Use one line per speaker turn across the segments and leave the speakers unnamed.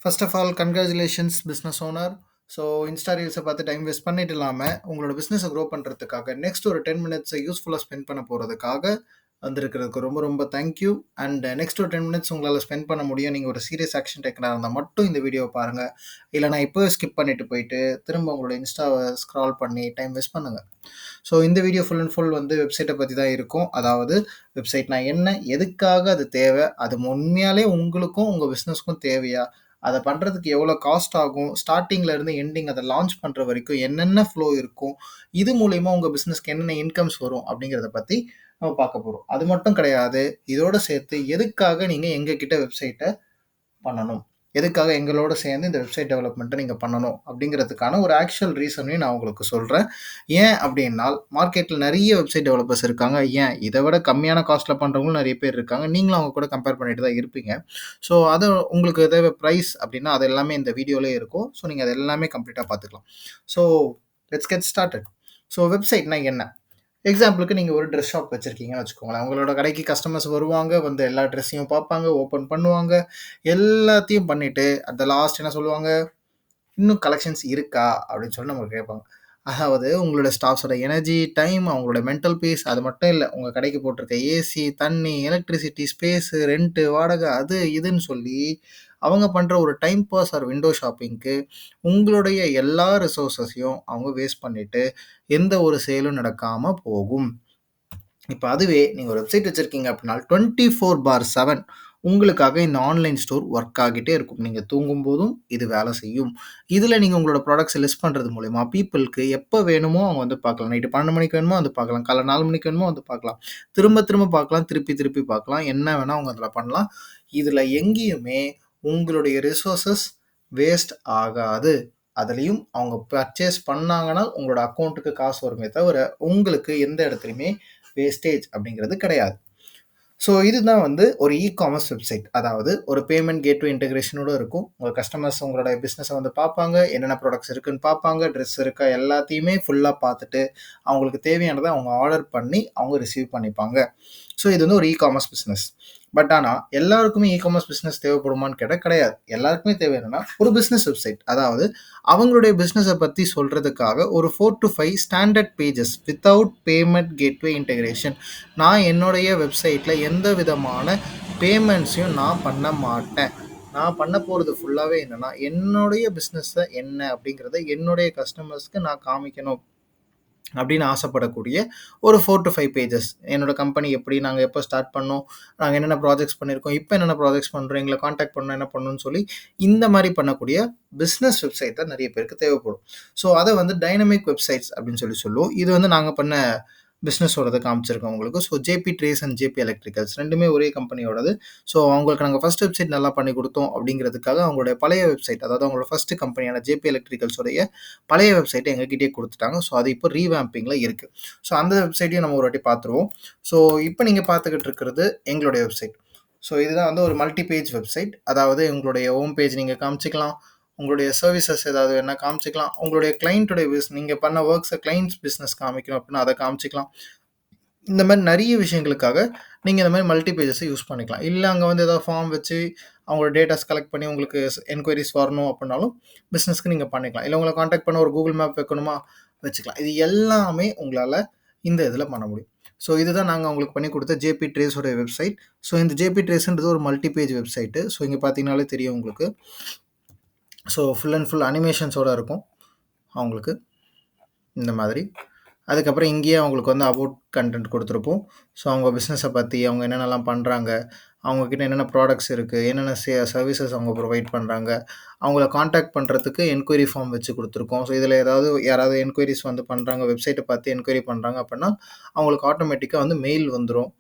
First of all congratulations business owner. So Insta ரீல்ஸை பார்த்து time waste பண்ணிட்டு இல்லாமல் உங்களோட பிஸ்னஸை க்ரோ பண்ணுறதுக்காக நெக்ஸ்ட் ஒரு 10 மினிட்ஸை யூஸ்ஃபுல்லாக ஸ்பெண்ட் பண்ண போகிறதுக்காக வந்திருக்கிறதுக்கு ரொம்ப ரொம்ப தேங்க்யூ. அண்ட் நெக்ஸ்ட் ஒரு 10 மினிட்ஸ் உங்களால் ஸ்பெண்ட் பண்ண முடியும். நீங்கள் ஒரு சீரியஸ் ஆக்ஷன் டேக்கனாக இருந்தால் மட்டும் இந்த வீடியோவை பாருங்கள். இல்லை நான் இப்போ ஸ்கிப் பண்ணிட்டு போயிட்டு திரும்ப உங்களோட இன்ஸ்டாவை ஸ்க்ரால் பண்ணி டைம் வேஸ்ட் பண்ணுங்கள். ஸோ இந்த வீடியோ ஃபுல் அண்ட் ஃபுல் வந்து வெப்சைட்டை பற்றி தான் இருக்கும். அதாவது வெப்சைட்னா என்ன, எதுக்காக அது தேவை, அது உண்மையாலே உங்களுக்கும் உங்கள் பிஸ்னஸ்க்கும் தேவையா, அதை பண்ணுறதுக்கு எவ்வளோ காஸ்ட் ஆகும், ஸ்டார்டிங்கில் இருந்து எண்டிங் அதை லான்ச் பண்ணுற வரைக்கும் என்னென்ன ஃப்ளோ இருக்கும், இது மூலயமா உங்கள் பிஸ்னஸ்க்கு என்னென்ன இன்கம்ஸ் வரும் அப்படிங்கிறத பற்றி நம்ம பார்க்க போகிறோம். அது மட்டும் கிடையாது, இதோட சேர்த்து எதுக்காக நீங்கள் எங்ககிட்ட வெப்சைட்டை பண்ணணும், எதுக்காக எங்களோட சேர்ந்து இந்த வெப்சைட் டெவலப்மெண்ட்டை நீங்கள் பண்ணணும் அப்படிங்கிறதுக்கான ஒரு ஆக்சுவல் ரீசனையும் நான் உங்களுக்கு சொல்கிறேன். ஏன் அப்படின்னா, மார்க்கெட்டில் நிறைய வெப்சைட் டெவலப்பர்ஸ் இருக்காங்க. ஏன் இதை விட கம்மியான காஸ்ட்டில் பண்ணுறவங்களும் நிறைய பேர் இருக்காங்க. நீங்களும் அவங்க கூட கம்பேர் பண்ணிட்டு தான் இருப்பீங்க. ஸோ அது உங்களுக்கு தேவை ப்ரைஸ் அப்படின்னா அது எல்லாமே இந்த வீடியோலேயே இருக்கும். ஸோ நீங்கள் அது எல்லாமே கம்ப்ளீட்டாக பார்த்துக்கலாம். So let's get started. So வெப்சைட்னா என்ன? எக்ஸாம்பிளுக்கு நீங்கள் ஒரு ட்ரெஸ் ஷாப் வச்சுருக்கீங்கன்னு வச்சுக்கோங்களேன். உங்களோட கடைக்கு கஸ்டமர்ஸ் வருவாங்க, வந்து எல்லா ட்ரெஸ்ஸையும் பார்ப்பாங்க, ஓப்பன் பண்ணுவாங்க, எல்லாத்தையும் பண்ணிவிட்டு அட் த லாஸ்ட் என்ன சொல்லுவாங்க, இன்னும் கலெக்ஷன்ஸ் இருக்கா அப்படின்னு சொல்லி நம்ம கேட்பாங்க. அதாவது உங்களோட ஸ்டாஃப்ஸோட எனர்ஜி, டைம், அவங்களோட மென்டல் பீஸ், அது மட்டும் இல்லை, உங்கள் கடைக்கு போட்டிருக்க ஏசி, தண்ணி, எலக்ட்ரிசிட்டி, ஸ்பேஸு, ரெண்ட்டு, வாடகை, அது இதுன்னு சொல்லி அவங்க பண்ணுற ஒரு டைம் பாஸ் ஆர் விண்டோ ஷாப்பிங்க்கு உங்களுடைய எல்லா ரிசோர்ஸஸையும் அவங்க வேஸ்ட் பண்ணிவிட்டு எந்த ஒரு சேலும் நடக்காமல் போகும். இப்போ அதுவே நீங்கள் ஒரு வெப்சைட் வச்சுருக்கீங்க அப்படின்னா 24/7 உங்களுக்காக இந்த ஆன்லைன் ஸ்டோர் ஒர்க் ஆகிட்டே இருக்கும். நீங்கள் தூங்கும் போதும் இது வேலை செய்யும். இதில் நீங்கள் உங்களோட ப்ராடக்ட்ஸை லிஸ்ட் பண்ணுறது மூலமா பீப்புளுக்கு எப்போ வேணுமோ அவங்க வந்து பார்க்கலாம். நைட்டு 12 மணிக்கு வேணுமோ வந்து பார்க்கலாம், காலை 4 மணிக்கு வேணுமோ வந்து பார்க்கலாம், திரும்ப திரும்ப பார்க்கலாம், திருப்பி திருப்பி பார்க்கலாம், என்ன வேணால் அவங்க அதில் பண்ணலாம். இதில் எங்கேயுமே உங்களுடைய ரிசோர்ஸஸ் வேஸ்ட் ஆகாது. அதுலேயும் அவங்க பர்ச்சேஸ் பண்ணாங்கன்னா உங்களோட அக்கௌண்ட்டுக்கு காசு வருமே தவிர உங்களுக்கு எந்த இடத்துலையுமே வேஸ்டேஜ் அப்படிங்கிறது கிடையாது. ஸோ இதுதான் வந்து ஒரு இ-காமர்ஸ் வெப்சைட். அதாவது ஒரு பேமெண்ட் கேட்வே இன்டெகிரேஷனோட இருக்கும். உங்கள் கஸ்டமர்ஸ் உங்களோட பிஸ்னஸை வந்து பார்ப்பாங்க, என்னென்ன ப்ராடக்ட்ஸ் இருக்குன்னு பார்ப்பாங்க, ட்ரெஸ் இருக்கா எல்லாத்தையுமே ஃபுல்லாக பார்த்துட்டு அவங்களுக்கு தேவையானதை அவங்க ஆர்டர் பண்ணி அவங்க ரிசீவ் பண்ணிப்பாங்க. ஸோ இது வந்து ஒரு இ-காமர்ஸ் பிஸ்னஸ். பட் ஆனால் எல்லாருக்குமே இ-காமர்ஸ் பிஸ்னஸ் தேவைப்படுமான்னு கேட்டால் கிடையாது. எல்லாருக்குமே தேவை என்னன்னா ஒரு பிஸ்னஸ் வெப்சைட். அதாவது அவங்களுடைய பிஸ்னஸை பற்றி சொல்கிறதுக்காக ஒரு 4 to 5 standard pages without payment gateway integration. நான் என்னுடைய வெப்சைட்டில் எந்த விதமான பேமெண்ட்ஸையும் நான் பண்ண மாட்டேன். நான் பண்ண போகிறது ஃபுல்லாகவே என்னென்னா என்னுடைய பிஸ்னஸை என்ன அப்படிங்கிறத என்னுடைய கஸ்டமர்ஸ்க்கு நான் காமிக்கணும் அப்படின்னு ஆசைப்படக்கூடிய ஒரு 4 to 5 பேஜஸ். என்னோட கம்பெனி எப்படி, நாங்கள் எப்போ ஸ்டார்ட் பண்ணோம், நாங்கள் என்னென்ன ப்ராஜெக்ட்ஸ் பண்ணியிருக்கோம், இப்போ என்னென்ன ப்ராஜெக்ட்ஸ் பண்ணுறோம், எங்களை காண்டாக்ட் பண்ணால் என்ன பண்ணணும்னு சொல்லி இந்த மாதிரி பண்ணக்கூடிய பிஸ்னஸ் வெப்சைட் தான் நிறைய பேருக்கு தேவைப்படும். ஸோ அதை வந்து டைனமிக் வெப்சைட்ஸ் அப்படின்னு சொல்லுவோம். இது வந்து நாங்கள் பண்ண பிஸ்னஸோடது காமிச்சிருக்கோம் உங்களுக்கு. So JP trades and JP electricals ரெண்டுமே ஒரே கம்பெனியோடது. ஸோ அவங்களுக்கு நாங்கள் ஃபஸ்ட் வெப்சைட் நல்லா பண்ணி கொடுத்தோம் அப்படிங்கிறதுக்காக அவங்களுடைய பழைய வெப்சைட், அதாவது அவங்களோட ஃபஸ்ட்டு கம்பெனியான ஜேபி எலக்ட்ரிக்கல்ஸோடைய பழைய வெப்சைட்டை எங்ககிட்டயே கொடுத்துட்டாங்க. ஸோ அது இப்போ ரீவேம்பிங்கில் இருக்குது. ஸோ அந்த வெப்சைட்டையும் நம்ம ஒரு வாட்டி பார்த்துருவோம். ஸோ இப்போ நீங்கள் பார்த்துக்கிட்டு இருக்கிறது எங்களுடைய வெப்சைட். ஸோ இதுதான் வந்து ஒரு மல்டி பேஜ் வெப்சைட். அதாவது உங்களுடைய ஹோம் பேஜ் நீங்கள் காமிச்சிக்கலாம், உங்களுடைய சர்வீசஸ் ஏதாவது வேணால் காமிச்சிக்கலாம், உங்களுடைய கிளைண்ட்டுடைய நீங்கள் பண்ண ஒர்க்ஸை கிளைண்ட்ஸ் பிஸ்னஸ் காமிக்கணும் அப்படின்னா அதை காமிச்சிக்கலாம். இந்த மாதிரி நிறைய விஷயங்களுக்காக நீங்கள் இந்த மாதிரி மல்டி பேஜஸை யூஸ் பண்ணிக்கலாம். இல்லை அங்கே வந்து ஏதாவது ஃபார்ம் வச்சு அவங்களோட டேட்டாஸ் கலெக்ட் பண்ணி உங்களுக்கு என்கொயரிஸ் வரணும் அப்படின்னாலும் பிஸ்னஸ்க்கு நீங்கள் பண்ணிக்கலாம். இல்லை உங்களை காண்டாக்ட் பண்ண ஒரு கூகுள் மேப் வைக்கணுமா வச்சுக்கலாம். இது எல்லாமே உங்களால் இந்த இதில் பண்ண முடியும். ஸோ இதுதான் நாங்கள் உங்களுக்கு பண்ணி கொடுத்த ஜேபி ட்ரேஸோட வெப்சைட். ஸோ இந்த ஜேபி ட்ரேஸ்ன்றது ஒரு மல்டி பேஜ் வெப்சைட்டு. ஸோ இங்கே பார்த்தீங்கனாலே தெரியும் உங்களுக்கு. ஸோ ஃபுல் அண்ட் ஃபுல் அனிமேஷன்ஸோடு இருக்கும் அவங்களுக்கு இந்த மாதிரி. அதுக்கப்புறம் இங்கேயே அவங்களுக்கு வந்து அபவுட் கண்டென்ட் கொடுத்துருப்போம். ஸோ அவங்க பிஸ்னஸை பற்றி, அவங்க என்னென்னலாம் பண்ணுறாங்க, அவங்கக்கிட்ட என்னென்ன ப்ராடக்ட்ஸ் இருக்குது, என்னென்ன சர்வீசஸ் அவங்க ப்ரொவைட் பண்ணுறாங்க, அவங்கள காண்டாக்ட் பண்ணுறதுக்கு என்கொயரி ஃபார்ம் வச்சு கொடுத்துருக்கோம். ஸோ இதில் யாராவது என்கொயரிஸ் வந்து பண்ணுறாங்க, வெப்சைட்டை பார்த்து என்கொயரி பண்ணுறாங்க அப்படின்னா அவங்களுக்கு ஆட்டோமேட்டிக்காக வந்து மெயில் வந்துடும்.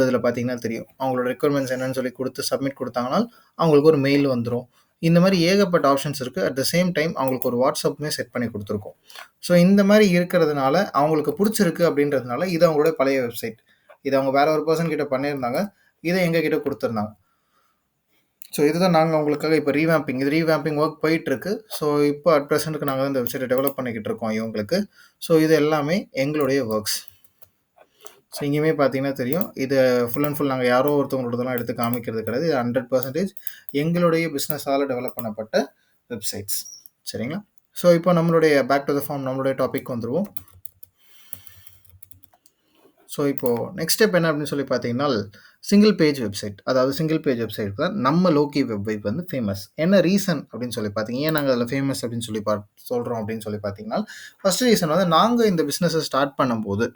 இதில் பார்த்தீங்கன்னா தெரியும், அவங்களோட ரெக்குயர்மெண்ட்ஸ் என்னென்னு சொல்லி கொடுத்து சப்மிட் கொடுத்தாங்கன்னா அவங்களுக்கு ஒரு மெயில் வந்துடும். இந்த மாதிரி ஏகப்பட்ட ஆப்ஷன்ஸ் இருக்குது. அட் த சேம் டைம் அவங்களுக்கு ஒரு வாட்ஸ்அப்புமே செட் பண்ணி கொடுத்துருக்கோம். ஸோ இந்த மாதிரி இருக்கிறதுனால அவங்களுக்கு பிடிச்சிருக்கு அப்படின்றதுனால இது அவங்களோட பழைய வெப்சைட். இது அவங்க வேற ஒரு பர்சன் கிட்ட பண்ணியிருந்தாங்க, இதை எங்ககிட்ட கொடுத்துருந்தாங்க. ஸோ இதுதான் நாங்கள் அவங்களுக்காக இப்போ ரீவேம்பிங் ஒர்க் போயிட்டுருக்கு. ஸோ இப்போ அட் ப்ரெசென்ட்டுக்கு நாங்கள் இந்த வெப்சைட்டை டெவலப் பண்ணிக்கிட்டு இருக்கோம் இவங்களுக்கு. ஸோ இது எல்லாமே எங்களுடைய ஒர்க்ஸ். ஸோ இங்கேயுமே பார்த்தீங்கன்னா தெரியும். இது ஃபுல் அண்ட் ஃபுல் நாங்க யாரோ ஒருத்தவங்களோடதெல்லாம் எடுத்து காமிக்கிறது கிடையாது. இது 100% எங்களுடைய பிசினஸால டெவலப் பண்ணப்பட்ட வெப்சைட்ஸ். சரிங்களா? ஸோ இப்போ நம்மளுடைய பேக் டூ த ஃபார்ம் நம்மளுடைய டாபிக் வந்துருவோம். ஸோ இப்போ நெக்ஸ்ட் ஸ்டெப் என்ன அப்படின்னு சொல்லி பார்த்தீங்கன்னா, சிங்கிள் பேஜ் வெப்சைட். அதாவது சிங்கிள் பேஜ் வெப்சைட் தான் நம்ம லோக்கி வெப் வைப் வந்து ஃபேமஸ். என்ன ரீசன் அப்படின்னு சொல்லி பார்த்தீங்க, ஏன் நாங்க அதில ஃபேமஸ் அப்படின்னு சொல்லி சொல்றோம் அப்படின்னு சொல்லி பார்த்தீங்கன்னா, ஃபர்ஸ்ட் ரீசன் வந்து நாங்க இந்த பிசினஸ ஸ்டார்ட் பண்ணும்போது,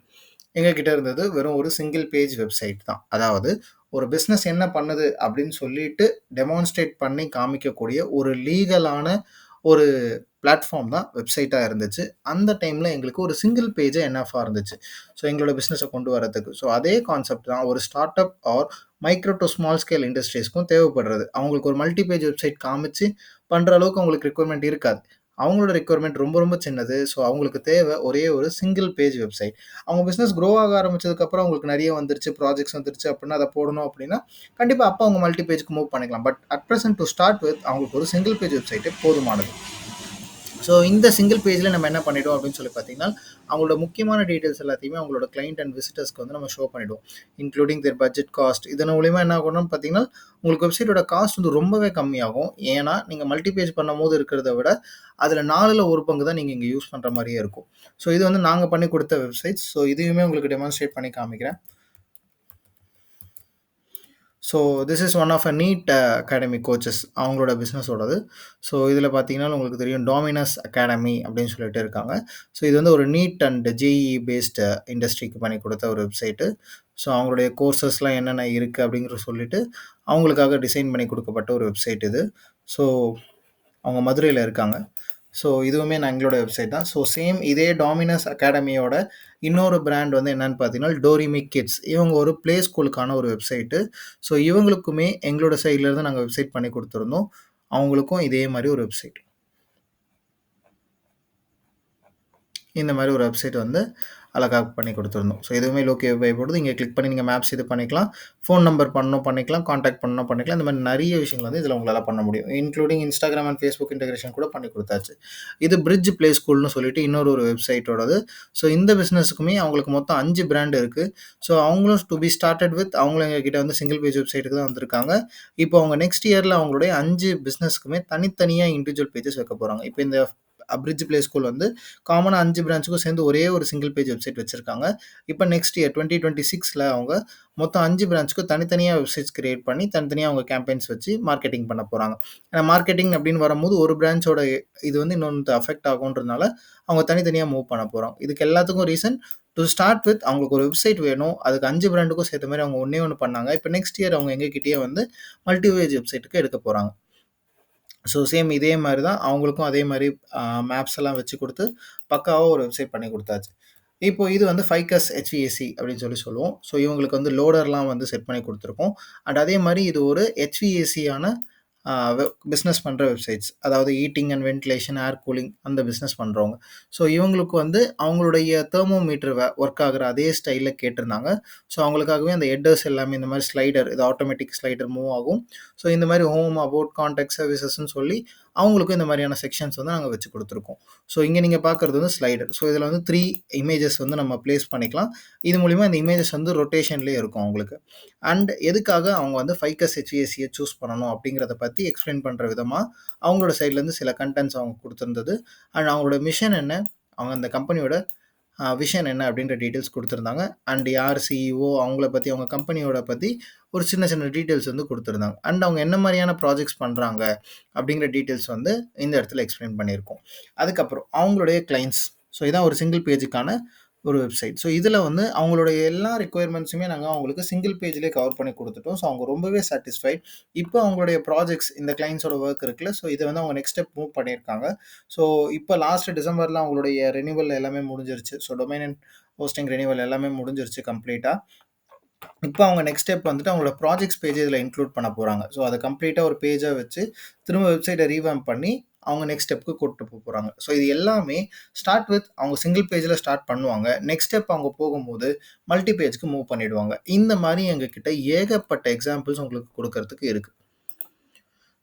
எங்ககிட்ட இருந்தது வெறும் ஒரு சிங்கிள் பேஜ் வெப்சைட் தான். அதாவது ஒரு பிசினஸ் என்ன பண்ணுது அப்படின்னு சொல்லிட்டு டெமான்ஸ்ட்ரேட் பண்ணி காமிக்கக்கூடிய ஒரு லீகலான ஒரு பிளாட்ஃபார்ம் தான் வெப்சைட்டா இருந்துச்சு. அந்த டைம்ல எங்களுக்கு ஒரு சிங்கிள் பேஜே எனஃப்பா இருந்துச்சு. ஸோ எங்களோட பிசினஸ கொண்டு வரதுக்கு. ஸோ அதே கான்செப்ட் தான் ஒரு start up or micro to small scale இண்டஸ்ட்ரீஸ்க்கும் தேவைப்படுறது. அவங்களுக்கு ஒரு மல்டி பேஜ் வெப்சைட் காமிச்சு பண்ற அளவுக்கு அவங்களுக்கு ரிக்வயர்மென்ட் இருக்காது. அவங்களோட ரிக்வயர்மென்ட் ரொம்ப ரொம்ப சின்னது. ஸோ அவங்களுக்கு தேவை ஒரே ஒரு சிங்கிள் பேஜ் வெப்சைட். அவங்க பிசினஸ் க்ரோ ஆக ஆரம்பிச்சதுக்கப்புறம் அவங்களுக்கு நெறைய வந்துருச்சு, ப்ராஜெக்ட்ஸ் வந்துருச்சு அப்படின்னா அத போடணும் அப்படின்னா, கண்டிப்பா அப்ப அவங்க மல்டி பேஜ்க்கு மூவ் பண்ணிக்கலாம். But at present to start with அவங்களுக்கு ஒரு சிங்கிள் பேஜ் வெப்சைட்டே போதுமானது. ஸோ இந்த சிங்கிள் பேஜில் நம்ம என்ன பண்ணிடுவோம் அப்படின்னு சொல்லி பார்த்தீங்கன்னா, அவங்களோட முக்கியமான டீட்டெயில்ஸ் எல்லாத்தையுமே அவங்களோட கிளைண்ட் அண்ட் விசிட்டர்ஸ்க்கு வந்து நம்ம ஷோ பண்ணிடுவோம். இன்க்ளூடிங் தேர் பட்ஜெட் காஸ்ட். இதன் மூலியமா என்ன ஆகும்னு பார்த்தீங்கன்னா, உங்களுக்கு வெப்சைட்டோட காஸ்ட் வந்து ரொம்பவே கம்மியாகும். ஏன்னா, நீங்க மல்டி பேஜ் பண்ணும்போது இருக்கிறத விட, அதில 4ல 1 பங்கு தான் நீங்க இங்க யூஸ் பண்ற மாரியே இருக்கும். ஸோ இது வந்து நாங்க பண்ணி குடுத்த வெப்சைட்ஸ். ஸோ இதையுமே உங்களுக்கு டெமான்ஸ்ட்ரேட் பண்ணி காமிக்கிறேன். So this is one of a NEET academy coaches அவங்களோட பிஸ்னஸோடது. ஸோ இதில் பார்த்தீங்கன்னா உங்களுக்கு தெரியும் டாமினஸ் அகாடமி அப்படின்னு சொல்லிட்டு இருக்காங்க. ஸோ இது வந்து ஒரு நீட் அண்ட் ஜேஇஇ பேஸ்டு இண்டஸ்ட்ரிக்கு பண்ணி கொடுத்த ஒரு வெப்சைட்டு. ஸோ அவங்களுடைய கோர்சஸ்லாம் என்னென்ன இருக்குது அப்படிங்கிற சொல்லிட்டு அவங்களுக்காக டிசைன் பண்ணி கொடுக்கப்பட்ட ஒரு வெப்சைட் இது. ஸோ அவங்க மதுரையில் இருக்காங்க. ஸோ இதுவுமே நான் எங்களோட வெப்சைட் தான். ஸோ சேம் இதே டாமினஸ் அகாடமியோட இன்னொரு பிராண்ட் வந்து என்னன்னு பார்த்தீங்கன்னா, டோரிமிக் கிட்ஸ். இவங்க ஒரு ப்ளே ஸ்கூலுக்கான ஒரு வெப்சைட்டு. ஸோ இவங்களுக்குமே எங்களோட சைட்லேருந்து நாங்கள் வெப்சைட் பண்ணி கொடுத்துருந்தோம். அவங்களுக்கும் இதே மாதிரி ஒரு வெப்சைட். இந்த மாதிரி ஒரு வெப்சைட் வந்து அழகா பண்ணி கொடுத்துருந்தோம். ஸோ இதுவுமே லோக்கி வெப் போடுது. இங்கே கிளிக் பண்ணி நீங்கள் மேப்ஸ் இது பண்ணிக்கலாம். ஃபோன் நம்பர் பண்ணணும் பண்ணிக்கலாம். கான்டாக்ட் பண்ணணும் பண்ணிக்கலாம். இந்த மாதிரி நிறைய விஷயங்கள் வந்து இதில் உங்களால் பண்ண முடியும். Including Instagram and Facebook integration கூட பண்ணி கொடுத்தாச்சு. இது பிரிட்ஜ் ப்ளே ஸ்கூல்னு சொல்லிட்டு இன்னொரு ஒரு வெப்சைட்டோடது. ஸோ இந்த பிஸ்னஸுக்குமே அவங்களுக்கு மொத்தம் 5 பிராண்ட் இருக்குது. ஸோ அவங்களும் டு பி ஸ்டார்டட் வித் அவங்களும் எங்ககிட்ட வந்து சிங்கிள் பேஜ் வெப்சைட்டுக்கு தான் வந்திருக்காங்க. இப்போ அவங்க நெக்ஸ்ட் இயரில் அவங்களுடைய 5 பிஸ்னஸ்க்குமே தனித்தனியாக இண்டிவிஜுவல் பேஜஸ் வைக்க போகிறாங்க. இப்போ இந்த பிரிட்ஜ் ப்ளே ஸ்கூல் வந்து காமனா 5 பிரான்ச்சுக்கும் சேர்ந்து ஒரே ஒரு சிங்கிள் பேஜ் வெப்சைட் வச்சிருக்காங்க. இப்ப நெக்ஸ்ட் இயர் 2026ல அவங்க மொத்தம் 5 பிரான்ச்சுக்கும் தனித்தனியா வெப்சைட்ஸ் கிரியேட் பண்ணி, தனித்தனியா அவங்க கேம்பெயின்ஸ் வச்சு மார்க்கெட்டிங் பண்ண போறாங்க. ஏன்னா மார்க்கெட்டிங் அப்படின்னு வரும்போது ஒரு பிரான்ச்சோட இது வந்து இன்னொன்னு அஃபெக்ட் ஆகுன்றதுனால, அவங்க தனித்தனியா மூவ் பண்ண போறோம். இதுக்கு எல்லாத்துக்கும் ரீசன் டூ ஸ்டார்ட் வித் அவங்களுக்கு ஒரு வெப்சைட் வேணும். அதுக்கு 5 பிராண்டுக்கும் சேர்த்த மாரி அவங்க ஒண்ணே ஒண்ணு பண்ணாங்க. இப்ப நெக்ஸ்ட் இயர் அவங்க எங்ககிட்டயே வந்து மல்டி பேஜ் வெப்சைட்டுக்கு எடுக்க போறாங்க. ஸோ சேம் இதே மாரி தான் அவங்களுக்கும் அதே மாரி மேப்ஸ் எல்லாம் வச்சு குடுத்து, பக்காவா ஒரு வெப்சைட் பண்ணி குடுத்தாச்சு. இப்போ இது வந்து ஃபைக்கஸ் HVAC அப்படின்னு சொல்லுவோம். ஸோ இவங்களுக்கு வந்து லோடர்லாம் வந்து செட் பண்ணி குடுத்துருக்கோம். அண்ட் அதே மாரி இது ஒரு HVAC-யான ஆ பிசினஸ் பண்ற வெப்சைட்ஸ். அதாவது heating and ventilation, air cooling அந்த பிசினஸ் பண்றவங்க. ஸோ இவங்களுக்கு வந்து அவங்களுடைய தெர்மோமீட்டர் ஒர்க் ஆகுற அதே ஸ்டைல்ல கேட்டிருந்தாங்க. ஸோ அவங்களுக்காகவே அந்த ஹெட்டர்ஸ் எல்லாமே இந்த மாரி ஸ்லைடர், இது ஆட்டோமேட்டிக் ஸ்லைடர் மூவ் ஆகும். ஸோ இந்த மாரி ஹோம், அபௌட், கான்டாக்ட் சர்வீசஸ்ன்னு சொல்லி அவங்களுக்கும் இந்த மாதிரியான செக்ஷன்ஸ் வந்து நாங்க வச்சு குடுத்துருக்கோம். ஸோ இங்க நீங்க பார்க்கறது வந்து ஸ்லைடர். ஸோ இதில வந்து 3 இமேஜஸ் வந்து நம்ம பிளேஸ் பண்ணிக்கலாம். இது மூலியமா இந்த இமேஜஸ் வந்து ரொட்டேஷன்லயே இருக்கும் அவங்களுக்கு. அண்ட் எதுக்காக அவங்க வந்து ஃபைக்கஸ் HVAC-ய சூஸ் பண்ணணும் அப்படிங்கிறத பத்தி எக்ஸ்பிளைன் பண்ற விதமா, அவங்களோட சைட்லேருந்து சில கன்டென்ட்ஸ் அவங்க குடுத்திருந்தது. அண்ட் அவங்களோட மிஷன் என்ன? அவங்க அந்த கம்பெனியோட விஷன் என்ன அப்படின்ற டீட்டெயில்ஸ் குடுத்திருந்தாங்க. அண்ட் யார் சிஇஓ அவங்கள பத்தி, அவங்க கம்பெனியோட பத்தி ஒரு சின்ன சின்ன டீட்டெயில்ஸ் வந்து குடுத்திருந்தாங்க. அண்ட் அவங்க என்ன மாரியான ப்ராஜெக்ட்ஸ் பண்றாங்க அப்படிங்கிற டீட்டெயில்ஸ் வந்து இந்த இடத்துல எக்ஸ்பிளைன் பண்ணியிருக்கோம். அதுக்கப்புறம் அவங்களுடைய கிளையண்ட்ஸ். ஸோ இதான் ஒரு சிங்கிள் பேஜுக்கான ஒரு வெப்சைட். ஸோ இதில வந்து அவங்களுடைய எல்லா ரிக்வயர்மெண்ட்ஸுமே நாங்க அவங்களுக்கு சிங்கிள் பேஜ்லயே கவர் பண்ணி குடுத்துட்டோம். ஸோ அவங்க ரொம்பவே சாட்டிஸ்ஃபைட். இப்போ அவங்களுடைய ப்ராஜெக்ட்ஸ் இந்த கிளையண்ட்ஸோட வொர்க் இருக்குல்ல, ஸோ இத வந்து அவங்க நெக்ஸ்ட் ஸ்டெப் மூவ் பண்ணியிருக்காங்க. ஸோ இப்போ லாஸ்ட் டிசம்பர்ல அவங்களுடைய ரெனிவல் எல்லாமே முடிஞ்சிருச்சு. So domain and hosting renewal எல்லாமே முடிஞ்சிருச்சு கம்ப்ளீட்டா. இப்போ அவங்க நெக்ஸ்ட் ஸ்டெப் வந்துட்டு அவங்களோட ப்ராஜெக்ட்ஸ் பேஜ் இதில இன்க்ளூட் பண்ண போறாங்க. ஸோ அத கம்ப்ளீட்டா ஒரு பேஜா வச்சு, திரும்ப வெப்சைட்ட ரீவாம்ப் பண்ணி, அவங்க நெக்ஸ்ட் ஸ்டெப்க்கு கூட்டு போறாங்க. ஸோ இது எல்லாமே ஸ்டார்ட் வித் அவங்க சிங்கிள் பேஜ்ல ஸ்டார்ட் பண்ணுவாங்க. நெக்ஸ்ட் ஸ்டெப் அவங்க போகும்போது மல்டி பேஜ்க்கு மூவ் பண்ணிடுவாங்க. இந்த மாரி எங்ககிட்ட ஏகப்பட்ட எக்ஸாம்பிள்ஸ் உங்களுக்கு குடுக்கறதுக்கு இருக்கு.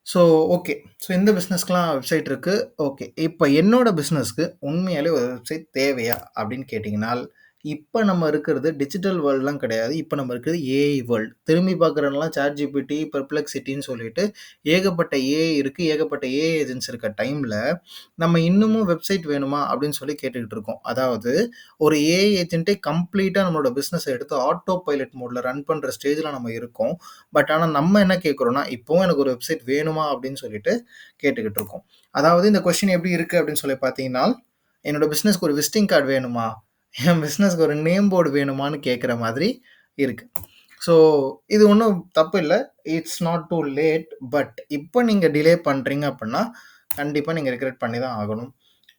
So okay. ஸோ இந்த பிசினஸ்க்குலாம் வெப்சைட் இருக்கு. ஓகே. இப்ப என்னோட பிசினஸ்க்கு உண்மையாலே ஒரு வெப்சைட் தேவையா? அப்படின்னு கேட்டீங்கனால், இப்ப நம்ம இருக்கிறது டிஜிட்டல் வேர்ல்ட்லாம் கிடையாது. இப்ப நம்ம இருக்கிறது ஏஐ வேர்ல்ட். திரும்பி பார்க்குறோம்லாம் ChatGPT, பெர்ப்ளெக்ஸிட்டின்னு சொல்லிட்டு ஏகப்பட்ட ஏஐ இருக்கு. ஏகப்பட்ட ஏஐ ஏஜென்ட்ஸ் இருக்க டைம்ல, நம்ம இன்னமும் வெப்சைட் வேணுமா? அப்படின்னு சொல்லி கேட்டுக்கிட்டு இருக்கோம். அதாவது ஒரு ஏஐ ஏஜென்ட்டே கம்ப்ளீட்டா நம்மளோட பிசினஸ எடுத்து ஆட்டோ பைலட் மோட்ல ரன் பண்ற ஸ்டேஜ்ல நம்ம இருக்கோம். பட் ஆனா நம்ம என்ன கேட்கிறோம்னா, இப்பவும் எனக்கு ஒரு வெப்சைட் வேணுமா? அப்படின்னு சொல்லிட்டு கேட்டுக்கிட்டு இருக்கோம். அதாவது இந்த கொஸ்டின் எப்படி இருக்கு அப்படின்னு சொல்லி பார்த்தீங்கன்னா, என்னோட பிசினஸ்க்கு ஒரு விசிட்டிங் கார்ட் வேணுமா? என் பிசினஸ்க்கு ஒரு நேம் போர்டு வேணுமான்னு கேட்குற மாதிரி இருக்கு. ஸோ இது ஒண்ணும் தப்பு இல்ல. It's not too late. But இப்ப நீங்க டிலே பண்றீங்க அப்படின்னா, கண்டிப்பா நீங்க ரிக்ரெட் பண்ணி தான் ஆகணும்.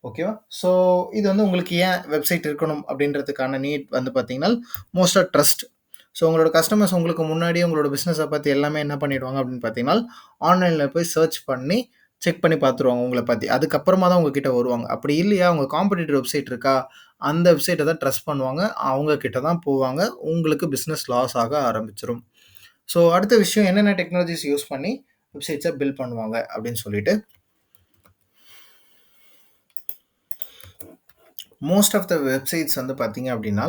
ஓகேவா? ஸோ இது வந்து உங்களுக்கு ஏன் வெப்சைட் இருக்கணும் அப்படின்றதுக்கான நீட் வந்து பார்த்தீங்கன்னா, மோஸ்ட்டா ட்ரஸ்ட். ஸோ உங்களோட கஸ்டமர்ஸ் உங்களுக்கு முன்னாடியே உங்களோட பிசினஸ பத்தி எல்லாமே என்ன பண்ணிடுவாங்க அப்படின்னு பார்த்தீங்கன்னா, ஆன்லைன்ல போய் சர்ச் பண்ணி செக் பண்ணி பார்த்துருவாங்க உங்கள பத்தி. அதுக்கப்புறமா தான் உங்ககிட்ட வருவாங்க. அப்படி இல்லையா, உங்க காம்படிட்டர் வெப்சைட் இருக்கா? அந்த வெப்சைட்ட தான் ட்ரஸ்ட் பண்ணுவாங்க. அவங்க கிட்ட தான் போவாங்க. உங்களுக்கு பிசினஸ் லாஸ் ஆக ஆரம்பிச்சுரும். ஸோ அடுத்த விஷயம் என்னென்ன டெக்னாலஜிஸ் யூஸ் பண்ணி வெப்சைட்ஸ பில்ட் பண்ணுவாங்க அப்படின்னு சொல்லிட்டு மோஸ்ட் ஆஃப் த வெப்சைட்ஸ் வந்து பார்த்தீங்க அப்படின்னா,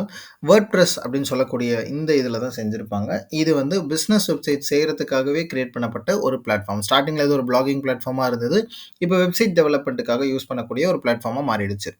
வேர்ட்பிரஸ் அப்படின்னு சொல்லக்கூடிய இந்த இதில தான் செஞ்சிருப்பாங்க. இது வந்து பிசினஸ் வெப்சைட் செய்றதுக்காகவே கிரியேட் பண்ணப்பட்ட ஒரு பிளாட்ஃபார்ம். ஸ்டார்ட்டிங்ல இது ஒரு பிளாகிங் பிளாட்ஃபார்மா இருந்தது. இப்போ வெப்சைட் டெவலப்மென்ட்க்காக யூஸ் பண்ணக்கூடிய ஒரு பிளாட்ஃபார்மா மாறிடுச்சு.